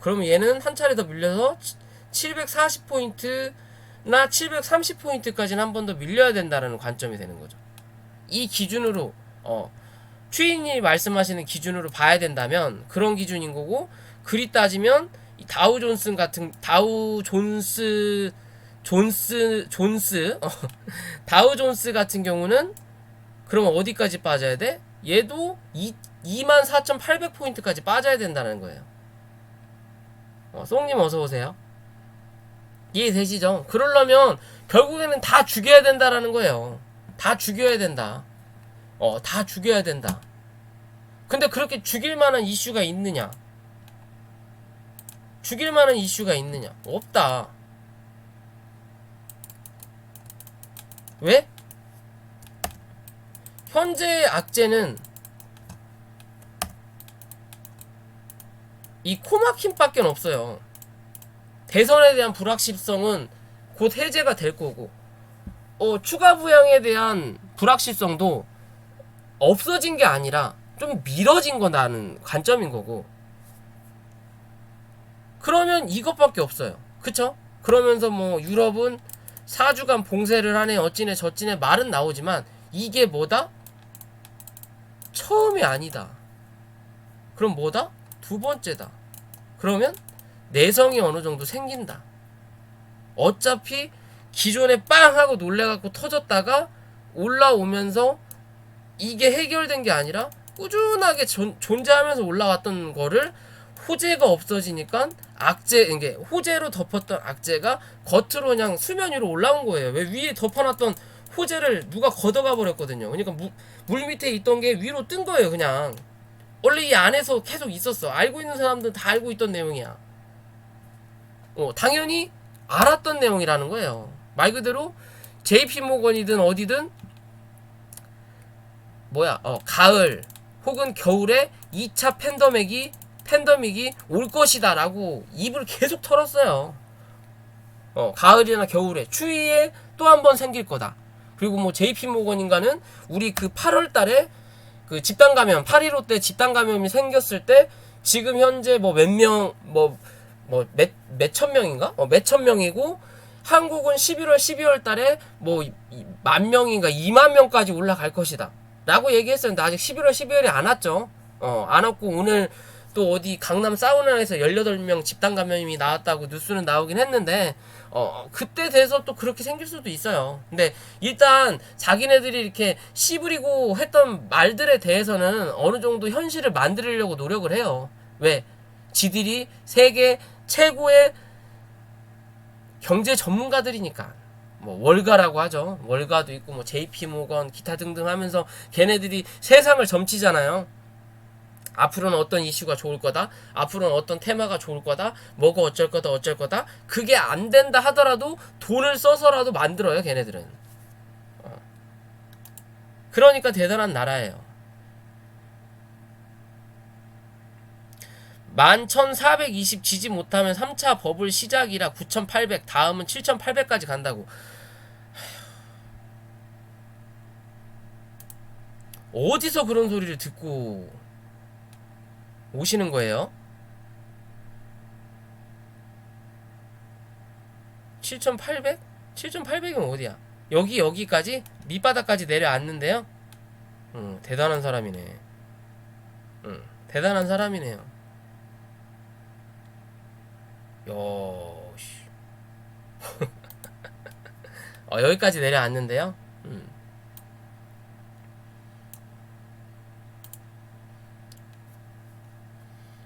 그러면 얘는 한 차례 더 밀려서 740포인트나 730포인트까지는 한 번 더 밀려야 된다는 관점이 되는 거죠. 이 기준으로, 추인이 말씀하시는 기준으로 봐야 된다면 그런 기준인 거고, 그리 따지면 다우존스 같은 다우존스 다우존스 같은 경우는 그러면 어디까지 빠져야 돼? 얘도 24,800포인트까지 빠져야 된다는 거예요. 송님 어서오세요. 이해되시죠? 그러려면 결국에는 다 죽여야 된다라는 거예요. 다 죽여야 된다. 다 죽여야 된다. 근데 그렇게 죽일 만한 이슈가 있느냐? 죽일 만한 이슈가 있느냐? 없다. 왜? 현재의 악재는 이 코막힘밖에 없어요. 대선에 대한 불확실성은 곧 해제가 될 거고, 추가 부양에 대한 불확실성도 없어진 게 아니라 좀 미뤄진 거라는 관점인 거고. 그러면 이것밖에 없어요. 그쵸? 그러면서 뭐 유럽은 4주간 봉쇄를 하네 어찌네 저찌네 말은 나오지만 이게 뭐다? 처음이 아니다. 그럼 뭐다? 두 번째다. 그러면 내성이 어느 정도 생긴다. 어차피 기존에 빵 하고 놀래갖고 터졌다가 올라오면서 이게 해결된 게 아니라 꾸준하게 존재하면서 올라왔던 거를 호재가 없어지니까 이게 호재로 덮었던 악재가 겉으로 그냥 수면 위로 올라온 거예요. 왜? 위에 덮어놨던 호재를 누가 걷어가 버렸거든요. 그러니까 물 밑에 있던 게 위로 뜬 거예요, 그냥. 원래 이 안에서 계속 있었어. 알고 있는 사람들은 다 알고 있던 내용이야. 당연히 알았던 내용이라는 거예요. 말 그대로 JP모건이든 어디든 가을 혹은 겨울에 2차 팬데믹이 올 것이다 라고 입을 계속 털었어요. 가을이나 겨울에 추위에 또 한 번 생길 거다. 그리고 뭐 JP모건인가는 우리 그 8월 달에 그 집단 감염 8.15 때 집단 감염이 생겼을 때 지금 현재 뭐 몇 명 몇천 명인가? 몇천 명이고 한국은 11월 12월 달에 뭐 만 명인가 2만 명까지 올라갈 것이다 라고 얘기했었는데 아직 11월 12월이 안 왔죠. 안 왔고 오늘 또 어디 강남 사우나에서 18명 집단 감염이 나왔다고 뉴스는 나오긴 했는데 그때 돼서 또 그렇게 생길 수도 있어요. 근데 일단 자기네들이 이렇게 씨부리고 했던 말들에 대해서는 어느 정도 현실을 만들려고 노력을 해요. 왜? 지들이 세계 최고의 경제 전문가들이니까. 뭐 월가라고 하죠. 월가도 있고 뭐 JP모건 기타 등등 하면서 걔네들이 세상을 점치잖아요. 앞으로는 어떤 이슈가 좋을 거다. 앞으로는 어떤 테마가 좋을 거다. 뭐가 어쩔 거다. 그게 안 된다 하더라도 돈을 써서라도 만들어요, 걔네들은. 그러니까 대단한 나라예요. 11,420 지지 못하면 3차 버블 시작이라 9,800 다음은 7,800까지 간다고. 어디서 그런 소리를 듣고 오시는 거예요? 7,800? 7,800이면 어디야? 여기까지 밑바닥까지 내려앉는데요. 대단한 사람이네. 대단한 사람이네요. 씨. 여기까지 내려앉는데요.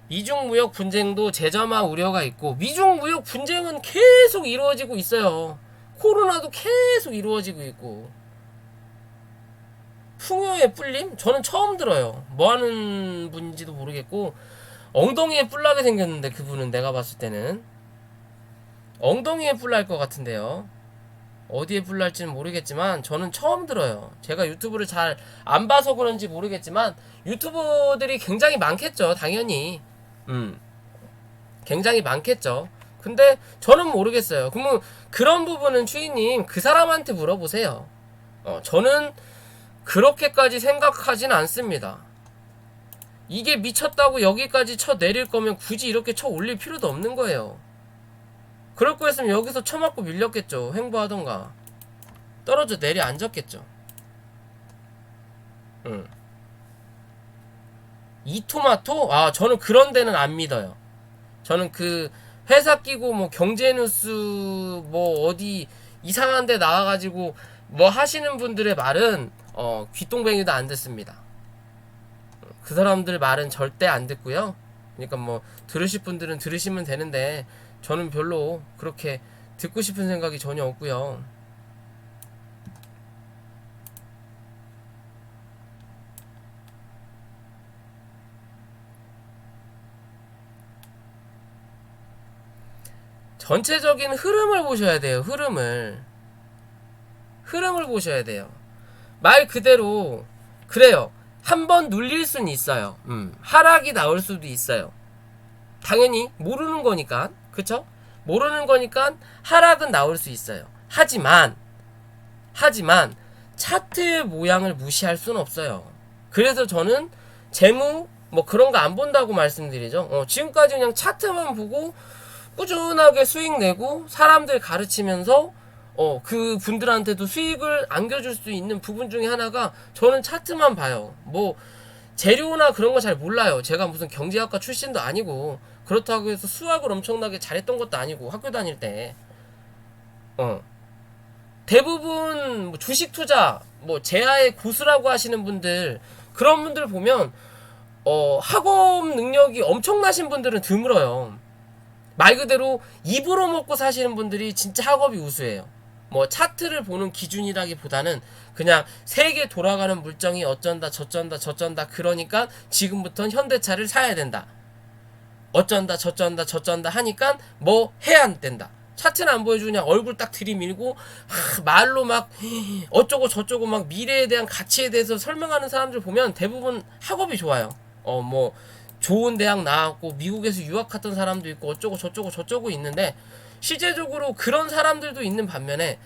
미중 무역 분쟁도 재점화 우려가 있고, 미중 무역 분쟁은 계속 이루어지고 있어요. 코로나도 계속 이루어지고 있고. 풍요의 뿔림? 저는 처음 들어요. 뭐 하는 분인지도 모르겠고, 엉덩이에 뿔나게 생겼는데, 그분은 내가 봤을 때는 엉덩이에 뿔날 것 같은데요. 어디에 뿔날지는 모르겠지만 저는 처음 들어요. 제가 유튜브를 잘 안 봐서 그런지 모르겠지만 유튜버들이 굉장히 많겠죠, 당연히. 굉장히 많겠죠. 근데 저는 모르겠어요. 그러면 그런 부분은 주인님 그 사람한테 물어보세요. 저는 그렇게까지 생각하진 않습니다. 이게 미쳤다고 여기까지 쳐 내릴 거면 굳이 이렇게 쳐 올릴 필요도 없는 거예요. 그럴 거였으면 여기서 쳐맞고 밀렸겠죠. 횡보하던가 떨어져 내려앉았겠죠. 이토마토? 저는 그런 데는 안 믿어요. 저는 그 회사 끼고 뭐 경제뉴스 뭐 어디 이상한 데 나와가지고 뭐 하시는 분들의 말은 귀똥뱅이도 안 듣습니다. 그 사람들 말은 절대 안 듣고요. 그러니까 뭐 들으실 분들은 들으시면 되는데 저는 별로 그렇게 듣고 싶은 생각이 전혀 없고요. 전체적인 흐름을 보셔야 돼요. 흐름을 보셔야 돼요. 말 그대로 그래요. 한번 눌릴 수는 있어요. 하락이 나올 수도 있어요. 당연히 모르는 거니까, 그쵸? 모르는 거니까 하락은 나올 수 있어요. 하지만 차트의 모양을 무시할 수는 없어요. 그래서 저는 재무 뭐 그런 거 안 본다고 말씀드리죠. 지금까지 그냥 차트만 보고 꾸준하게 수익 내고 사람들 가르치면서 그 분들한테도 수익을 안겨줄 수 있는 부분 중에 하나가 저는 차트만 봐요. 뭐 재료나 그런 거 잘 몰라요. 제가 무슨 경제학과 출신도 아니고 그렇다고 해서 수학을 엄청나게 잘했던 것도 아니고 학교 다닐 때 대부분 뭐 주식 투자 뭐 제아의 고수라고 하시는 분들, 그런 분들 보면 학업 능력이 엄청나신 분들은 드물어요. 말 그대로 입으로 먹고 사시는 분들이 진짜 학업이 우수해요. 뭐 차트를 보는 기준이라기보다는 그냥 세계 돌아가는 물정이 어쩐다 저쩐다 그러니까 지금부터는 현대차를 사야 된다. 어쩐다 저쩐다 하니까 뭐 해야 된다. 차트는 안 보여주고 그냥 얼굴 딱 들이밀고 말로 막 어쩌고 저쩌고 막 미래에 대한 가치에 대해서 설명하는 사람들 보면 대부분 학업이 좋아요. 뭐 좋은 대학 나왔고 미국에서 유학 갔던 사람도 있고 어쩌고 저쩌고 있는데, 실제적으로 그런 사람들도 있는 반면에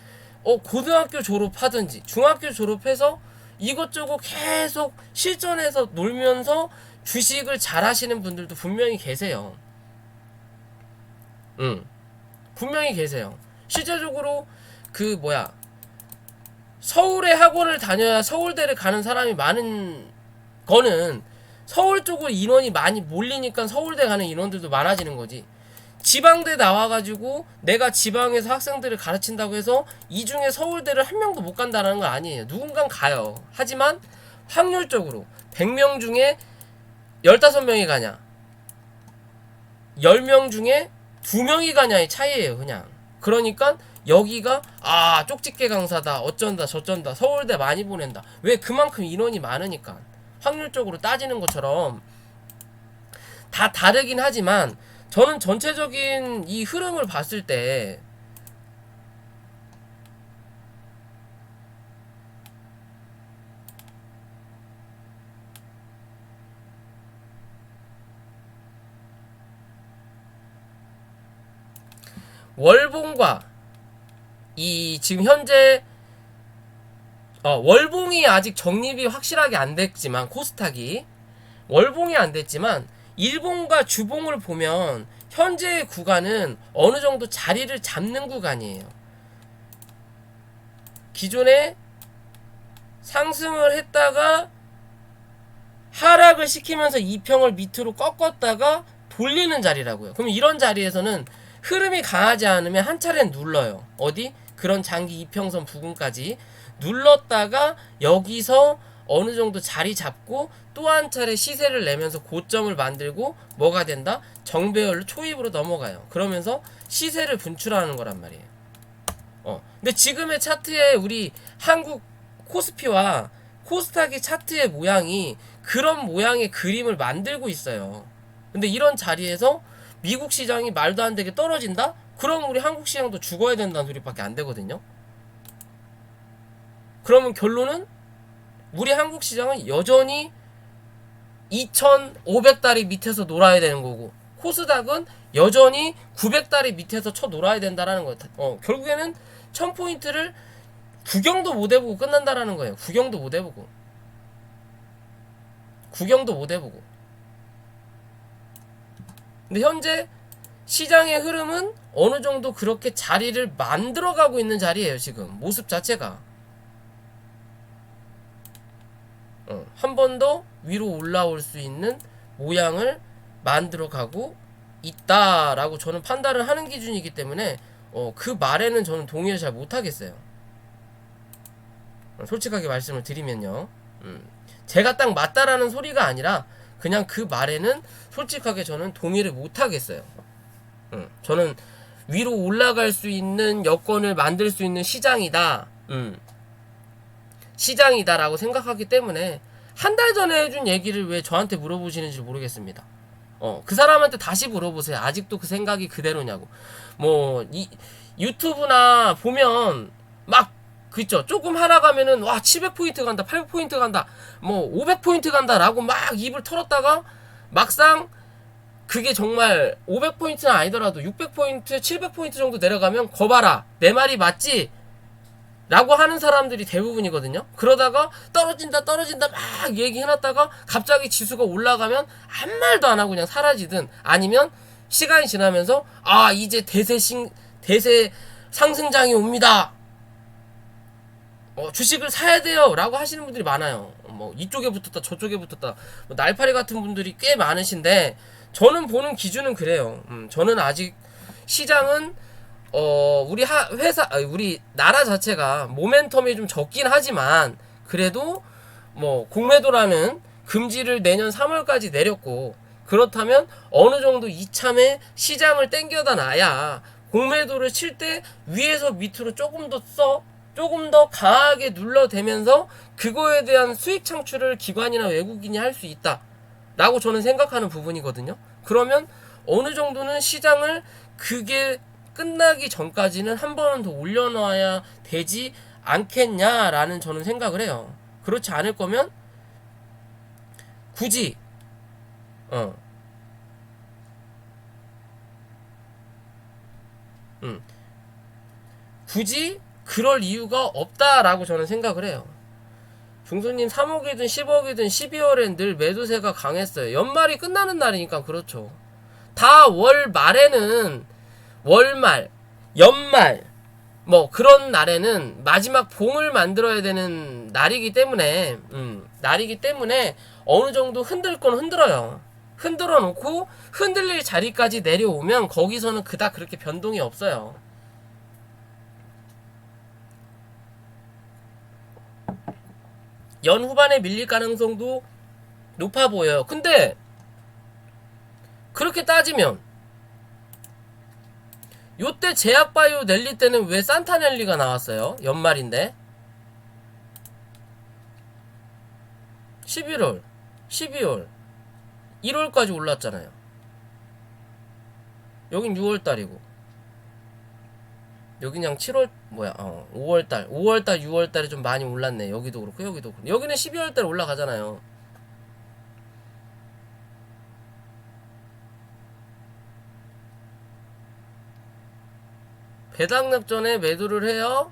고등학교 졸업하든지 중학교 졸업해서 이것저것 계속 실전해서 놀면서 주식을 잘 하시는 분들도 분명히 계세요. 분명히 계세요. 실제적으로 서울에 학원을 다녀야 서울대를 가는 사람이 많은 거는 서울 쪽으로 인원이 많이 몰리니까 서울대 가는 인원들도 많아지는 거지. 지방대 나와가지고 내가 지방에서 학생들을 가르친다고 해서 이 중에 서울대를 한 명도 못 간다는 건 아니에요. 누군간 가요. 하지만 확률적으로 100명 중에 15명이 가냐 10명 중에 2명이 가냐의 차이예요. 그냥 그러니까 여기가 쪽집게 강사다 어쩐다 저쩐다 서울대 많이 보낸다. 왜? 그만큼 인원이 많으니까. 확률적으로 따지는 것처럼 다 다르긴 하지만 저는 전체적인 이 흐름을 봤을 때 월봉과 이 지금 현재 월봉이 아직 정립이 확실하게 안 됐지만, 코스닥이 월봉이 안 됐지만 일봉과 주봉을 보면 현재의 구간은 어느 정도 자리를 잡는 구간이에요. 기존에 상승을 했다가 하락을 시키면서 이평을 밑으로 꺾었다가 돌리는 자리라고요. 그럼 이런 자리에서는 흐름이 강하지 않으면 한 차례는 눌러요. 어디? 그런 장기 이평선 부근까지 눌렀다가 여기서 어느 정도 자리 잡고 또 한 차례 시세를 내면서 고점을 만들고 뭐가 된다? 정배열로 초입으로 넘어가요. 그러면서 시세를 분출하는 거란 말이에요. 근데 지금의 차트에 우리 한국 코스피와 코스닥의 차트의 모양이 그런 모양의 그림을 만들고 있어요. 근데 이런 자리에서 미국 시장이 말도 안 되게 떨어진다? 그럼 우리 한국 시장도 죽어야 된다는 소리밖에 안 되거든요. 그러면 결론은 우리 한국 시장은 여전히 2,500다리 밑에서 놀아야 되는 거고, 코스닥은 여전히 900다리 밑에서 쳐 놀아야 된다라는 거예요. 결국에는 1000포인트를 구경도 못 해보고 끝난다라는 거예요. 구경도 못 해보고. 근데 현재 시장의 흐름은 어느 정도 그렇게 자리를 만들어가고 있는 자리예요. 지금 모습 자체가 한 번 더 위로 올라올 수 있는 모양을 만들어가고 있다라고 저는 판단을 하는 기준이기 때문에 그 말에는 저는 동의를 잘 못하겠어요. 솔직하게 말씀을 드리면요. 제가 딱 맞다라는 소리가 아니라 그냥 그 말에는 솔직하게 저는 동의를 못하겠어요. 저는 위로 올라갈 수 있는 여건을 만들 수 있는 시장이다. 시장이다라고 생각하기 때문에 한 달 전에 해준 얘기를 왜 저한테 물어보시는지 모르겠습니다. 그 사람한테 다시 물어보세요. 아직도 그 생각이 그대로냐고. 뭐 유튜브나 보면 막 그죠? 조금 하락하면은 와 700포인트 간다, 800포인트 간다, 뭐 500포인트 간다 라고 막 입을 털었다가 막상 그게 정말 500포인트는 아니더라도 600포인트, 700포인트 정도 내려가면 거봐라 내 말이 맞지? 라고 하는 사람들이 대부분이거든요. 그러다가 떨어진다 막 얘기해놨다가 갑자기 지수가 올라가면 아무 말도 안 하고 그냥 사라지든, 아니면 시간이 지나면서 이제 대세 상승장이 옵니다, 주식을 사야 돼요 라고 하시는 분들이 많아요. 뭐 이쪽에 붙었다 저쪽에 붙었다, 뭐 날파리 같은 분들이 꽤 많으신데, 저는 보는 기준은 그래요. 저는 아직 시장은 우리 나라 자체가 모멘텀이 좀 적긴 하지만 그래도 뭐 공매도라는 금지를 내년 3월까지 내렸고, 그렇다면 어느 정도 이참에 시장을 땡겨다 놔야 공매도를 칠 때 위에서 밑으로 조금 더 강하게 눌러대면서 그거에 대한 수익 창출을 기관이나 외국인이 할 수 있다 라고 저는 생각하는 부분이거든요. 그러면 어느 정도는 시장을 그게 끝나기 전까지는 한 번은 더 올려놔야 되지 않겠냐라는 저는 생각을 해요. 그렇지 않을 거면 굳이 굳이 그럴 이유가 없다라고 저는 생각을 해요. 중수님 3억이든 10억이든 12월엔 늘 매도세가 강했어요. 연말이 끝나는 날이니까 그렇죠. 다 월 말에는 월말, 연말 뭐 그런 날에는 마지막 봉을 만들어야 되는 날이기 때문에 어느 정도 흔들 건 흔들어요. 흔들어 놓고 흔들릴 자리까지 내려오면 거기서는 그닥 그렇게 변동이 없어요. 연 후반에 밀릴 가능성도 높아 보여요. 근데 그렇게 따지면 요때 제약바이오 랠리 때는 왜 산타넬리가 나왔어요? 연말인데 11월 12월 1월까지 올랐잖아요. 여긴 6월달이고 여긴 그냥 7월 5월달 6월달에 좀 많이 올랐네. 여기도 그렇고 여기도 그렇고. 여기는 12월달에 올라가잖아요. 배당락 전에 매도를 해요.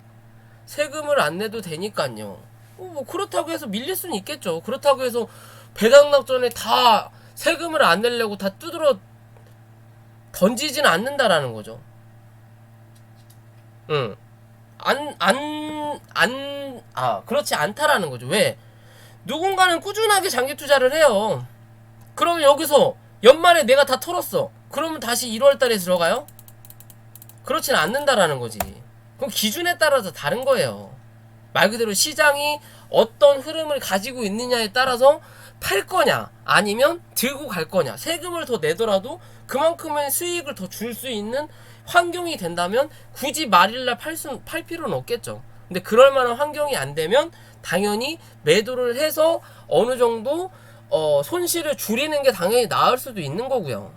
세금을 안 내도 되니까요. 뭐 그렇다고 해서 밀릴 수는 있겠죠. 그렇다고 해서 배당락 전에 다 세금을 안 내려고 다 두드러 던지지는 않는다라는 거죠. 안 그렇지 않다라는 거죠. 왜? 누군가는 꾸준하게 장기 투자를 해요. 그러면 여기서 연말에 내가 다 털었어. 그러면 다시 1월 달에 들어가요? 그렇진 않는다라는 거지. 그럼 기준에 따라서 다른 거예요. 말 그대로 시장이 어떤 흐름을 가지고 있느냐에 따라서 팔 거냐 아니면 들고 갈 거냐, 세금을 더 내더라도 그만큼의 수익을 더 줄 수 있는 환경이 된다면 굳이 말일날 팔 필요는 없겠죠. 근데 그럴 만한 환경이 안 되면 당연히 매도를 해서 어느 정도 손실을 줄이는 게 당연히 나을 수도 있는 거고요.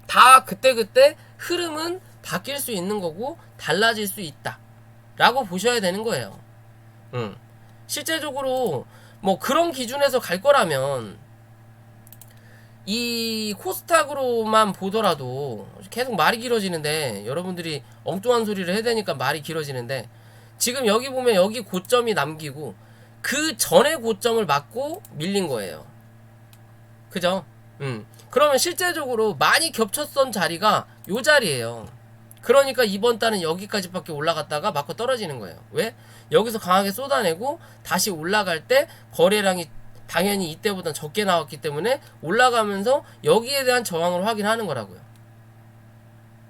다 그때그때 흐름은 바뀔 수 있는 거고 달라질 수 있다 라고 보셔야 되는 거예요. 실제적으로 뭐 그런 기준에서 갈 거라면 이 코스닥으로만 보더라도 계속 말이 길어지는데, 여러분들이 엉뚱한 소리를 해야 되니까 말이 길어지는데, 지금 여기 보면 여기 고점이 남기고 그 전에 고점을 맞고 밀린 거예요. 그죠? 그러면 실제적으로 많이 겹쳤던 자리가 요 자리예요. 그러니까 이번 달은 여기까지밖에 올라갔다가 맞고 떨어지는 거예요. 왜? 여기서 강하게 쏟아내고 다시 올라갈 때 거래량이 당연히 이때보다 적게 나왔기 때문에 올라가면서 여기에 대한 저항을 확인하는 거라고요.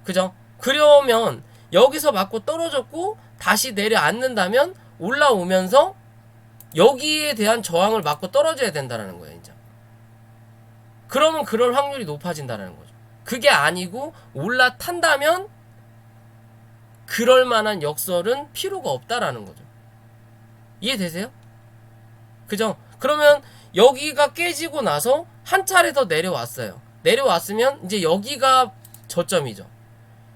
그죠? 그러면 여기서 맞고 떨어졌고 다시 내려앉는다면 올라오면서 여기에 대한 저항을 맞고 떨어져야 된다는 거예요. 이제. 그러면 그럴 확률이 높아진다는 거죠. 그게 아니고 올라탄다면 그럴 만한 역설은 필요가 없다라는 거죠. 이해되세요? 그죠? 그러면 여기가 깨지고 나서 한 차례 더 내려왔어요. 내려왔으면 이제 여기가 저점이죠.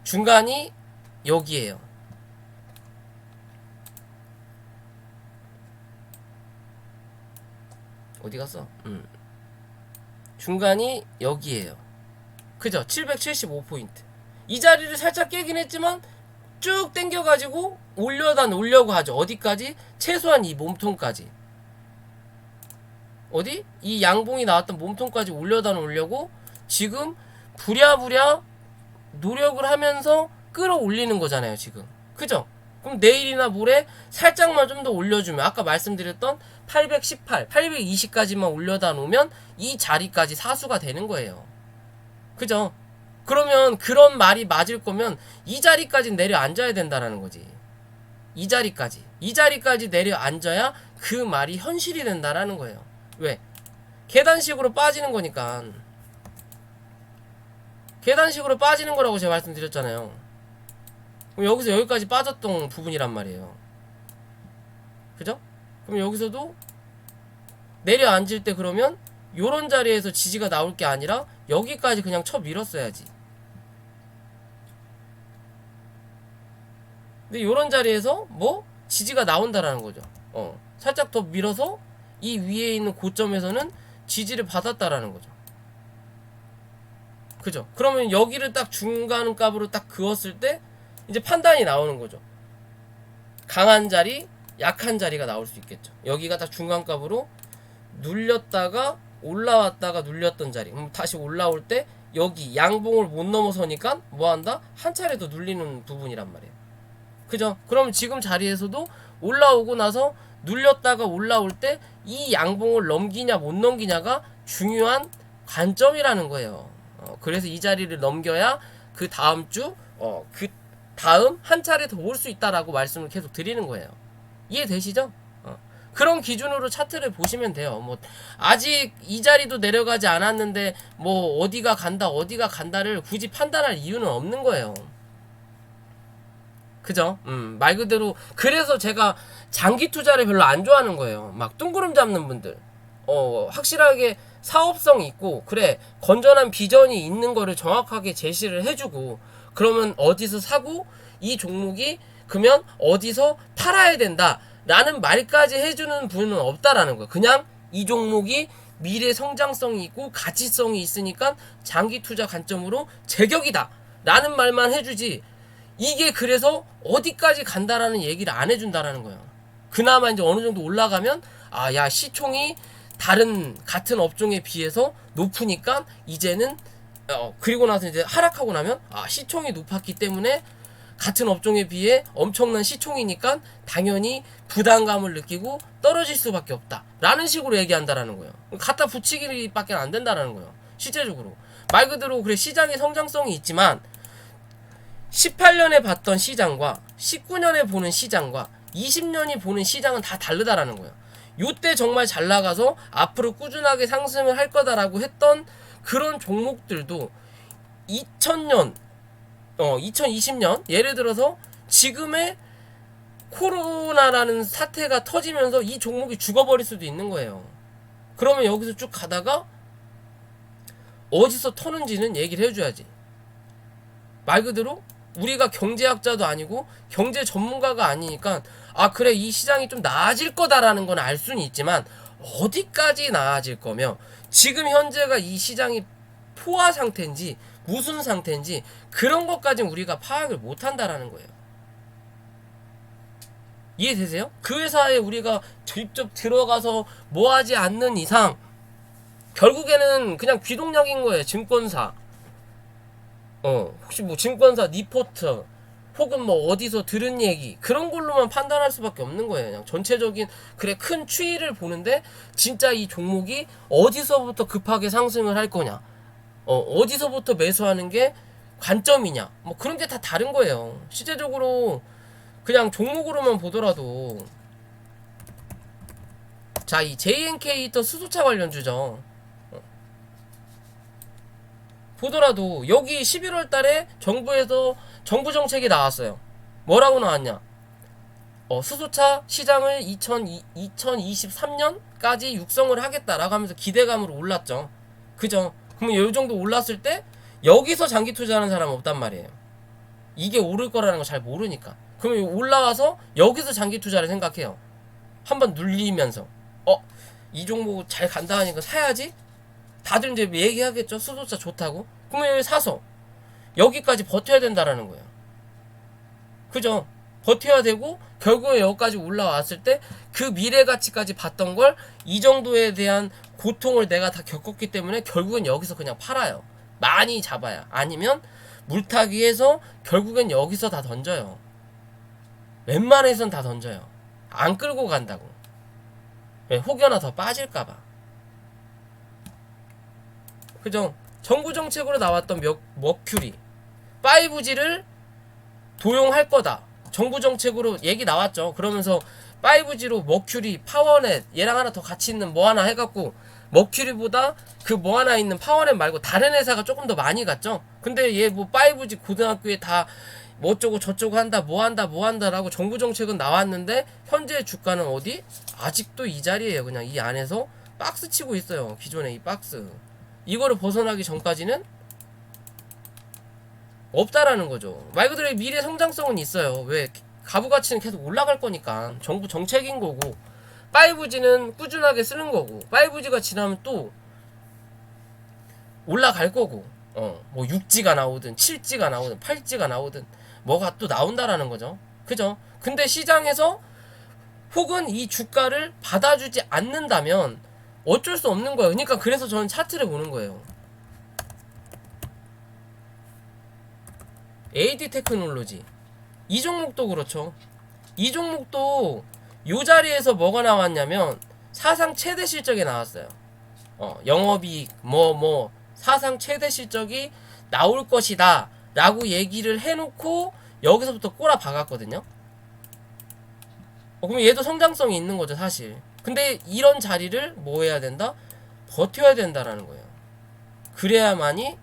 중간이 여기에요. 어디 갔어? 중간이 여기에요. 그죠? 775포인트. 이 자리를 살짝 깨긴 했지만 쭉 당겨가지고 올려고 하죠. 어디까지? 최소한 이 몸통까지. 어디? 이 양봉이 나왔던 몸통까지 올려고 지금 부랴부랴 노력을 하면서 끌어올리는 거잖아요, 지금. 그죠? 그럼 내일이나 모레 살짝만 좀 더 올려주면, 아까 말씀드렸던 818, 820까지만 올려다 놓으면 이 자리까지 사수가 되는 거예요. 그죠? 그러면 그런 말이 맞을 거면 이 자리까지 내려앉아야 된다라는 거지. 이 자리까지 내려앉아야 그 말이 현실이 된다라는 거예요. 왜? 계단식으로 빠지는 거니까. 계단식으로 빠지는 거라고 제가 말씀드렸잖아요. 그럼 여기서 여기까지 빠졌던 부분이란 말이에요. 그죠? 그럼 여기서도 내려앉을 때 그러면 요런 자리에서 지지가 나올 게 아니라 여기까지 그냥 쳐 밀었어야지. 근데 요런 자리에서 뭐 지지가 나온다라는 거죠. 살짝 더 밀어서 이 위에 있는 고점에서는 지지를 받았다라는 거죠. 그죠? 그러면 여기를 딱 중간 값으로 딱 그었을 때 이제 판단이 나오는 거죠. 강한 자리, 약한 자리가 나올 수 있겠죠. 여기가 딱 중간 값으로 눌렸다가 올라왔다가 눌렸던 자리. 다시 올라올 때 여기 양봉을 못 넘어서니까 뭐한다? 한 차례 더 눌리는 부분이란 말이에요. 그죠? 그럼 지금 자리에서도 올라오고 나서 눌렸다가 올라올 때 이 양봉을 넘기냐 못 넘기냐가 중요한 관점이라는 거예요. 그래서 이 자리를 넘겨야 그 다음 주, 그 다음 한 차례 더 올 수 있다라고 말씀을 계속 드리는 거예요. 이해되시죠? 그런 기준으로 차트를 보시면 돼요. 뭐 아직 이 자리도 내려가지 않았는데 뭐 어디가 간다를 굳이 판단할 이유는 없는 거예요. 그죠? 말 그대로. 그래서 제가 장기 투자를 별로 안 좋아하는 거예요. 막 뚱구름 잡는 분들, 확실하게 사업성이 있고, 그래, 건전한 비전이 있는 거를 정확하게 제시를 해주고, 그러면 어디서 사고, 이 종목이 그러면 어디서 팔아야 된다 라는 말까지 해주는 분은 없다라는 거예요. 그냥 이 종목이 미래 성장성이 있고 가치성이 있으니까 장기 투자 관점으로 제격이다 라는 말만 해주지, 이게 그래서 어디까지 간다라는 얘기를 안 해준다라는 거예요. 그나마 이제 어느 정도 올라가면, 야, 시총이 다른 같은 업종에 비해서 높으니까 이제는, 그리고 나서 이제 하락하고 나면, 시총이 높았기 때문에 같은 업종에 비해 엄청난 시총이니까 당연히 부담감을 느끼고 떨어질 수밖에 없다 라는 식으로 얘기한다라는 거예요. 갖다 붙이기밖에 안 된다라는 거예요. 실제적으로 말 그대로 그래 시장의 성장성이 있지만 18년에 봤던 시장과 19년에 보는 시장과 20년이 보는 시장은 다 다르다라는 거예요. 요때 정말 잘 나가서 앞으로 꾸준하게 상승을 할 거다라고 했던 그런 종목들도 2000년 2020년 예를 들어서 지금의 코로나라는 사태가 터지면서 이 종목이 죽어버릴 수도 있는 거예요. 그러면 여기서 쭉 가다가 어디서 터는지는 얘기를 해줘야지. 말 그대로 우리가 경제학자도 아니고 경제 전문가가 아니니까 아 그래 이 시장이 좀 나아질 거다라는 건 알 수는 있지만 어디까지 나아질 거며 지금 현재가 이 시장이 포화 상태인지 무슨 상태인지 그런 것까지는 우리가 파악을 못한다라는 거예요. 이해되세요? 그 회사에 우리가 직접 들어가서 뭐 하지 않는 이상 결국에는 그냥 귀동냥인 거예요. 증권사 혹시 뭐 증권사 리포트 혹은 뭐 어디서 들은 얘기 그런 걸로만 판단할 수밖에 없는 거예요. 그냥 전체적인 그래 큰 추이를 보는데 진짜 이 종목이 어디서부터 급하게 상승을 할 거냐 어디서부터 매수하는 게 관점이냐 뭐 그런 게 다 다른 거예요. 실제적으로 그냥 종목으로만 보더라도 자 이 JNK 또 수소차 관련주죠. 보더라도 여기 11월 달에 정부에서 정부 정책이 나왔어요. 뭐라고 나왔냐? 수소차 시장을 2023년까지 육성을 하겠다라고 하면서 기대감으로 올랐죠. 그죠? 그러면 이 정도 올랐을 때 여기서 장기 투자하는 사람은 없단 말이에요. 이게 오를 거라는 걸 잘 모르니까. 그러면 올라와서 여기서 장기 투자를 생각해요. 한번 눌리면서 이 종목 잘 간다 하니까 사야지? 다들 이제 얘기하겠죠. 수소차 좋다고. 그러면 여기 사서 여기까지 버텨야 된다라는 거예요. 그죠? 버텨야 되고 결국에 여기까지 올라왔을 때 그 미래 가치까지 봤던 걸 이 정도에 대한 고통을 내가 다 겪었기 때문에 결국엔 여기서 그냥 팔아요. 많이 잡아야. 아니면 물타기해서 결국엔 여기서 다 던져요. 웬만해선 다 던져요. 안 끌고 간다고. 혹여나 더 빠질까봐. 그죠? 정부 정책으로 나왔던 머큐리 5G를 도용할 거다. 정부 정책으로 얘기 나왔죠. 그러면서 5G로 머큐리, 파워넷 얘랑 하나 더 같이 있는 뭐 하나 해갖고 머큐리보다 그 뭐 하나 있는 파워넷 말고 다른 회사가 조금 더 많이 갔죠. 근데 얘 뭐 5G 고등학교에 다 뭐 어쩌고 저쩌고 한다 뭐 한다라고 정부 정책은 나왔는데 현재 주가는 어디? 아직도 이 자리에요. 그냥 이 안에서 박스 치고 있어요. 기존의 이 박스. 이거를 벗어나기 전까지는 없다라는 거죠. 말 그대로 미래 성장성은 있어요. 왜? 가부 가치는 계속 올라갈 거니까. 정부 정책인 거고 5G는 꾸준하게 쓰는 거고 5G가 지나면 또 올라갈 거고 뭐 6G가 나오든 7G가 나오든 8G가 나오든 뭐가 또 나온다라는 거죠. 그죠? 근데 시장에서 혹은 이 주가를 받아주지 않는다면 어쩔 수 없는 거예요. 그러니까 그래서 저는 차트를 보는 거예요. AD 테크놀로지 이 종목도 그렇죠. 이 종목도 이 자리에서 뭐가 나왔냐면 사상 최대 실적이 나왔어요. 영업이익 뭐 사상 최대 실적이 나올 것이다 라고 얘기를 해놓고 여기서부터 꼬라 박았거든요. 그럼 얘도 성장성이 있는 거죠 사실. 근데 이런 자리를 뭐 해야 된다? 버텨야 된다라는 거예요. 그래야만이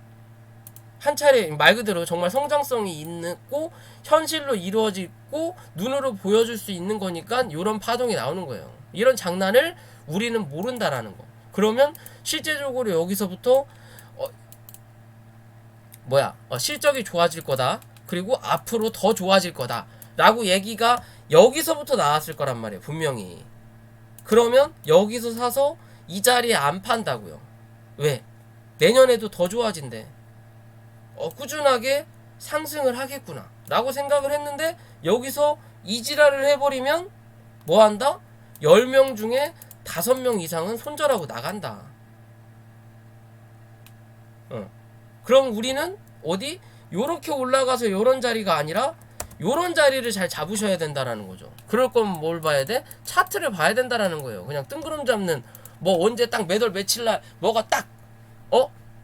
한 차례 말 그대로 정말 성장성이 있고 현실로 이루어지고 눈으로 보여줄 수 있는 거니까 이런 파동이 나오는 거예요. 이런 장난을 우리는 모른다라는 거. 그러면 실제적으로 여기서부터 실적이 좋아질 거다. 그리고 앞으로 더 좋아질 거다. 라고 얘기가 여기서부터 나왔을 거란 말이에요. 분명히. 그러면 여기서 사서 이 자리에 안 판다고요. 왜? 내년에도 더 좋아진대. 꾸준하게 상승을 하겠구나 라고 생각을 했는데 여기서 이 지랄을 해버리면 뭐한다? 10명 중에 5명 이상은 손절하고 나간다. 그럼 우리는 어디? 요렇게 올라가서 요런 자리가 아니라 요런 자리를 잘 잡으셔야 된다라는 거죠. 그럴 거면 뭘 봐야 돼? 차트를 봐야 된다라는 거예요. 그냥 뜬구름 잡는 뭐 언제 딱 매달 며칠 날 뭐가 딱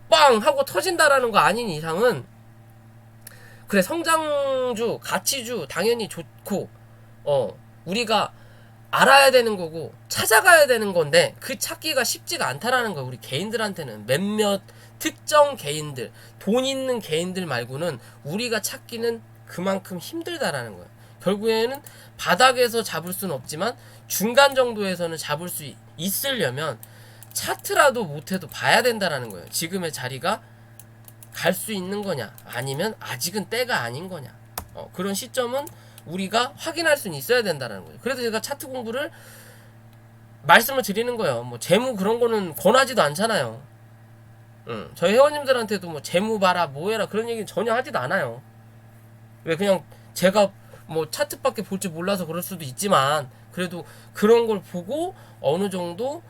빵 하고 터진다라는 거 아닌 이상은 그래 성장주, 가치주 당연히 좋고 우리가 알아야 되는 거고 찾아가야 되는 건데 그 찾기가 쉽지가 않다라는 거예요. 우리 개인들한테는 몇몇 특정 개인들, 돈 있는 개인들 말고는 우리가 찾기는 그만큼 힘들다라는 거예요. 결국에는 바닥에서 잡을 수는 없지만 중간 정도에서는 잡을 수 있으려면 차트라도 못해도 봐야 된다라는 거예요. 지금의 자리가 갈 수 있는 거냐 아니면 아직은 때가 아닌 거냐 그런 시점은 우리가 확인할 수는 있어야 된다는 거예요. 그래서 제가 차트 공부를 말씀을 드리는 거예요. 뭐 재무 그런 거는 권하지도 않잖아요. 저희 회원님들한테도 뭐 재무 봐라 뭐해라 그런 얘기는 전혀 하지도 않아요. 왜 그냥 제가 뭐 차트밖에 볼 줄 몰라서 그럴 수도 있지만 그래도 그런 걸 보고 어느 정도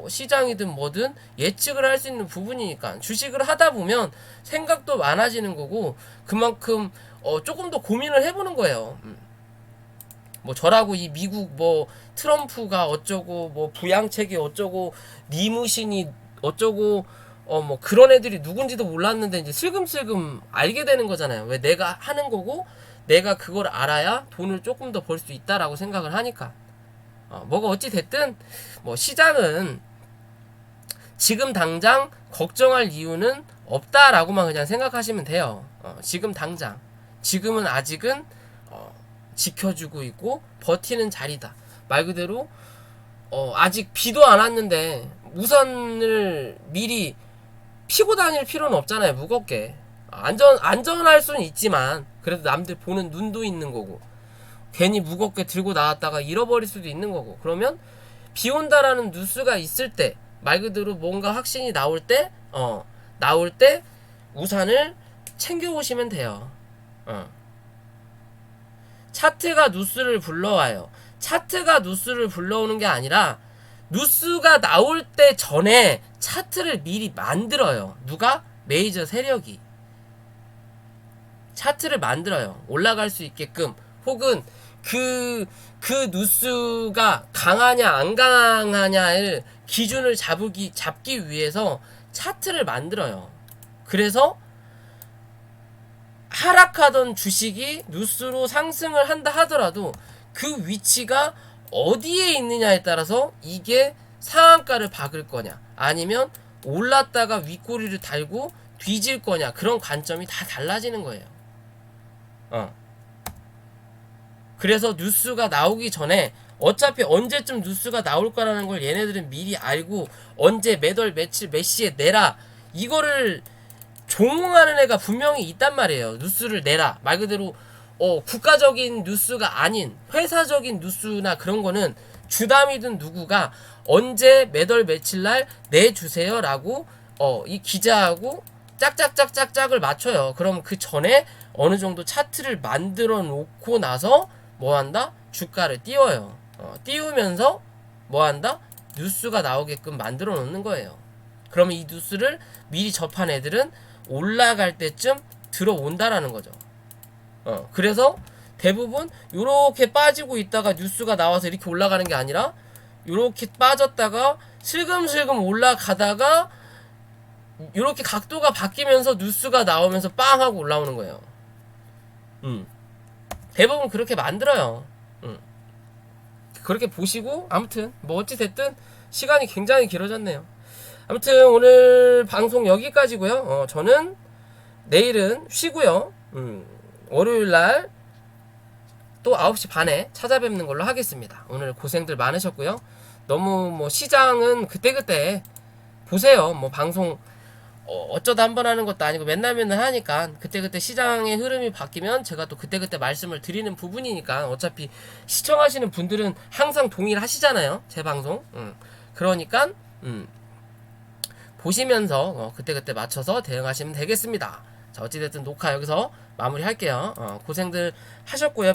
시장이든 뭐든 예측을 할 수 있는 부분이니까 주식을 하다 보면 생각도 많아지는 거고 그만큼 조금 더 고민을 해보는 거예요. 뭐 저라고 이 미국 뭐 트럼프가 어쩌고 뭐 부양책이 어쩌고 니무신이 어쩌고 뭐 그런 애들이 누군지도 몰랐는데 이제 슬금슬금 알게 되는 거잖아요. 왜 내가 하는 거고 내가 그걸 알아야 돈을 조금 더 벌 수 있다라고 생각을 하니까 뭐가 어찌 됐든 뭐 시장은 지금 당장 걱정할 이유는 없다라고만 그냥 생각하시면 돼요. 지금 당장 지금은 아직은 지켜주고 있고 버티는 자리다. 말 그대로 아직 비도 안 왔는데 우산을 미리 피고 다닐 필요는 없잖아요. 무겁게 안전할 수는 있지만 그래도 남들 보는 눈도 있는 거고 괜히 무겁게 들고 나왔다가 잃어버릴 수도 있는 거고 그러면 비 온다라는 뉴스가 있을 때 말 그대로 뭔가 확신이 나올 때 우산을 챙겨 오시면 돼요. 차트가 뉴스를 불러와요. 차트가 뉴스를 불러오는 게 아니라 뉴스가 나올 때 전에 차트를 미리 만들어요. 누가? 메이저 세력이 차트를 만들어요. 올라갈 수 있게끔 혹은 그 뉴스가 강하냐 안 강하냐를 기준을 잡기 위해서 차트를 만들어요. 그래서 하락하던 주식이 뉴스로 상승을 한다 하더라도 그 위치가 어디에 있느냐에 따라서 이게 상한가를 박을 거냐 아니면 올랐다가 윗꼬리를 달고 뒤질 거냐 그런 관점이 다 달라지는 거예요. 그래서 뉴스가 나오기 전에 어차피 언제쯤 뉴스가 나올 거라는 걸 얘네들은 미리 알고 언제 매달 며칠 몇 시에 내라 이거를 조롱하는 애가 분명히 있단 말이에요. 뉴스를 내라 말 그대로 국가적인 뉴스가 아닌 회사적인 뉴스나 그런 거는 주담이든 누구가 언제 매달 며칠 날 내주세요 라고 이 기자하고 짝짝짝짝짝을 맞춰요. 그럼 그 전에 어느 정도 차트를 만들어 놓고 나서 뭐 한다? 주가를 띄워요. 띄우면서 뭐 한다? 뉴스가 나오게끔 만들어 놓는 거예요. 그러면 이 뉴스를 미리 접한 애들은 올라갈 때쯤 들어온다라는 거죠. 그래서 대부분 요렇게 빠지고 있다가 뉴스가 나와서 이렇게 올라가는 게 아니라 요렇게 빠졌다가 슬금슬금 올라가다가 요렇게 각도가 바뀌면서 뉴스가 나오면서 빵 하고 올라오는 거예요. 대부분 그렇게 만들어요. 그렇게 보시고 아무튼 뭐 어찌 됐든 시간이 굉장히 길어졌네요. 아무튼 오늘 방송 여기까지고요. 저는 내일은 쉬고요. 월요일날 또 9시 반에 찾아뵙는 걸로 하겠습니다. 오늘 고생들 많으셨고요. 너무 뭐 시장은 그때그때 보세요. 뭐 방송 어쩌다 한번 하는 것도 아니고 맨날 하니까 그때그때 시장의 흐름이 바뀌면 제가 또 그때그때 말씀을 드리는 부분이니까 어차피 시청하시는 분들은 항상 동일하시잖아요. 제 방송. 그러니까 보시면서 그때그때 맞춰서 대응하시면 되겠습니다. 자, 어찌됐든 녹화 여기서 마무리할게요. 고생들 하셨고요.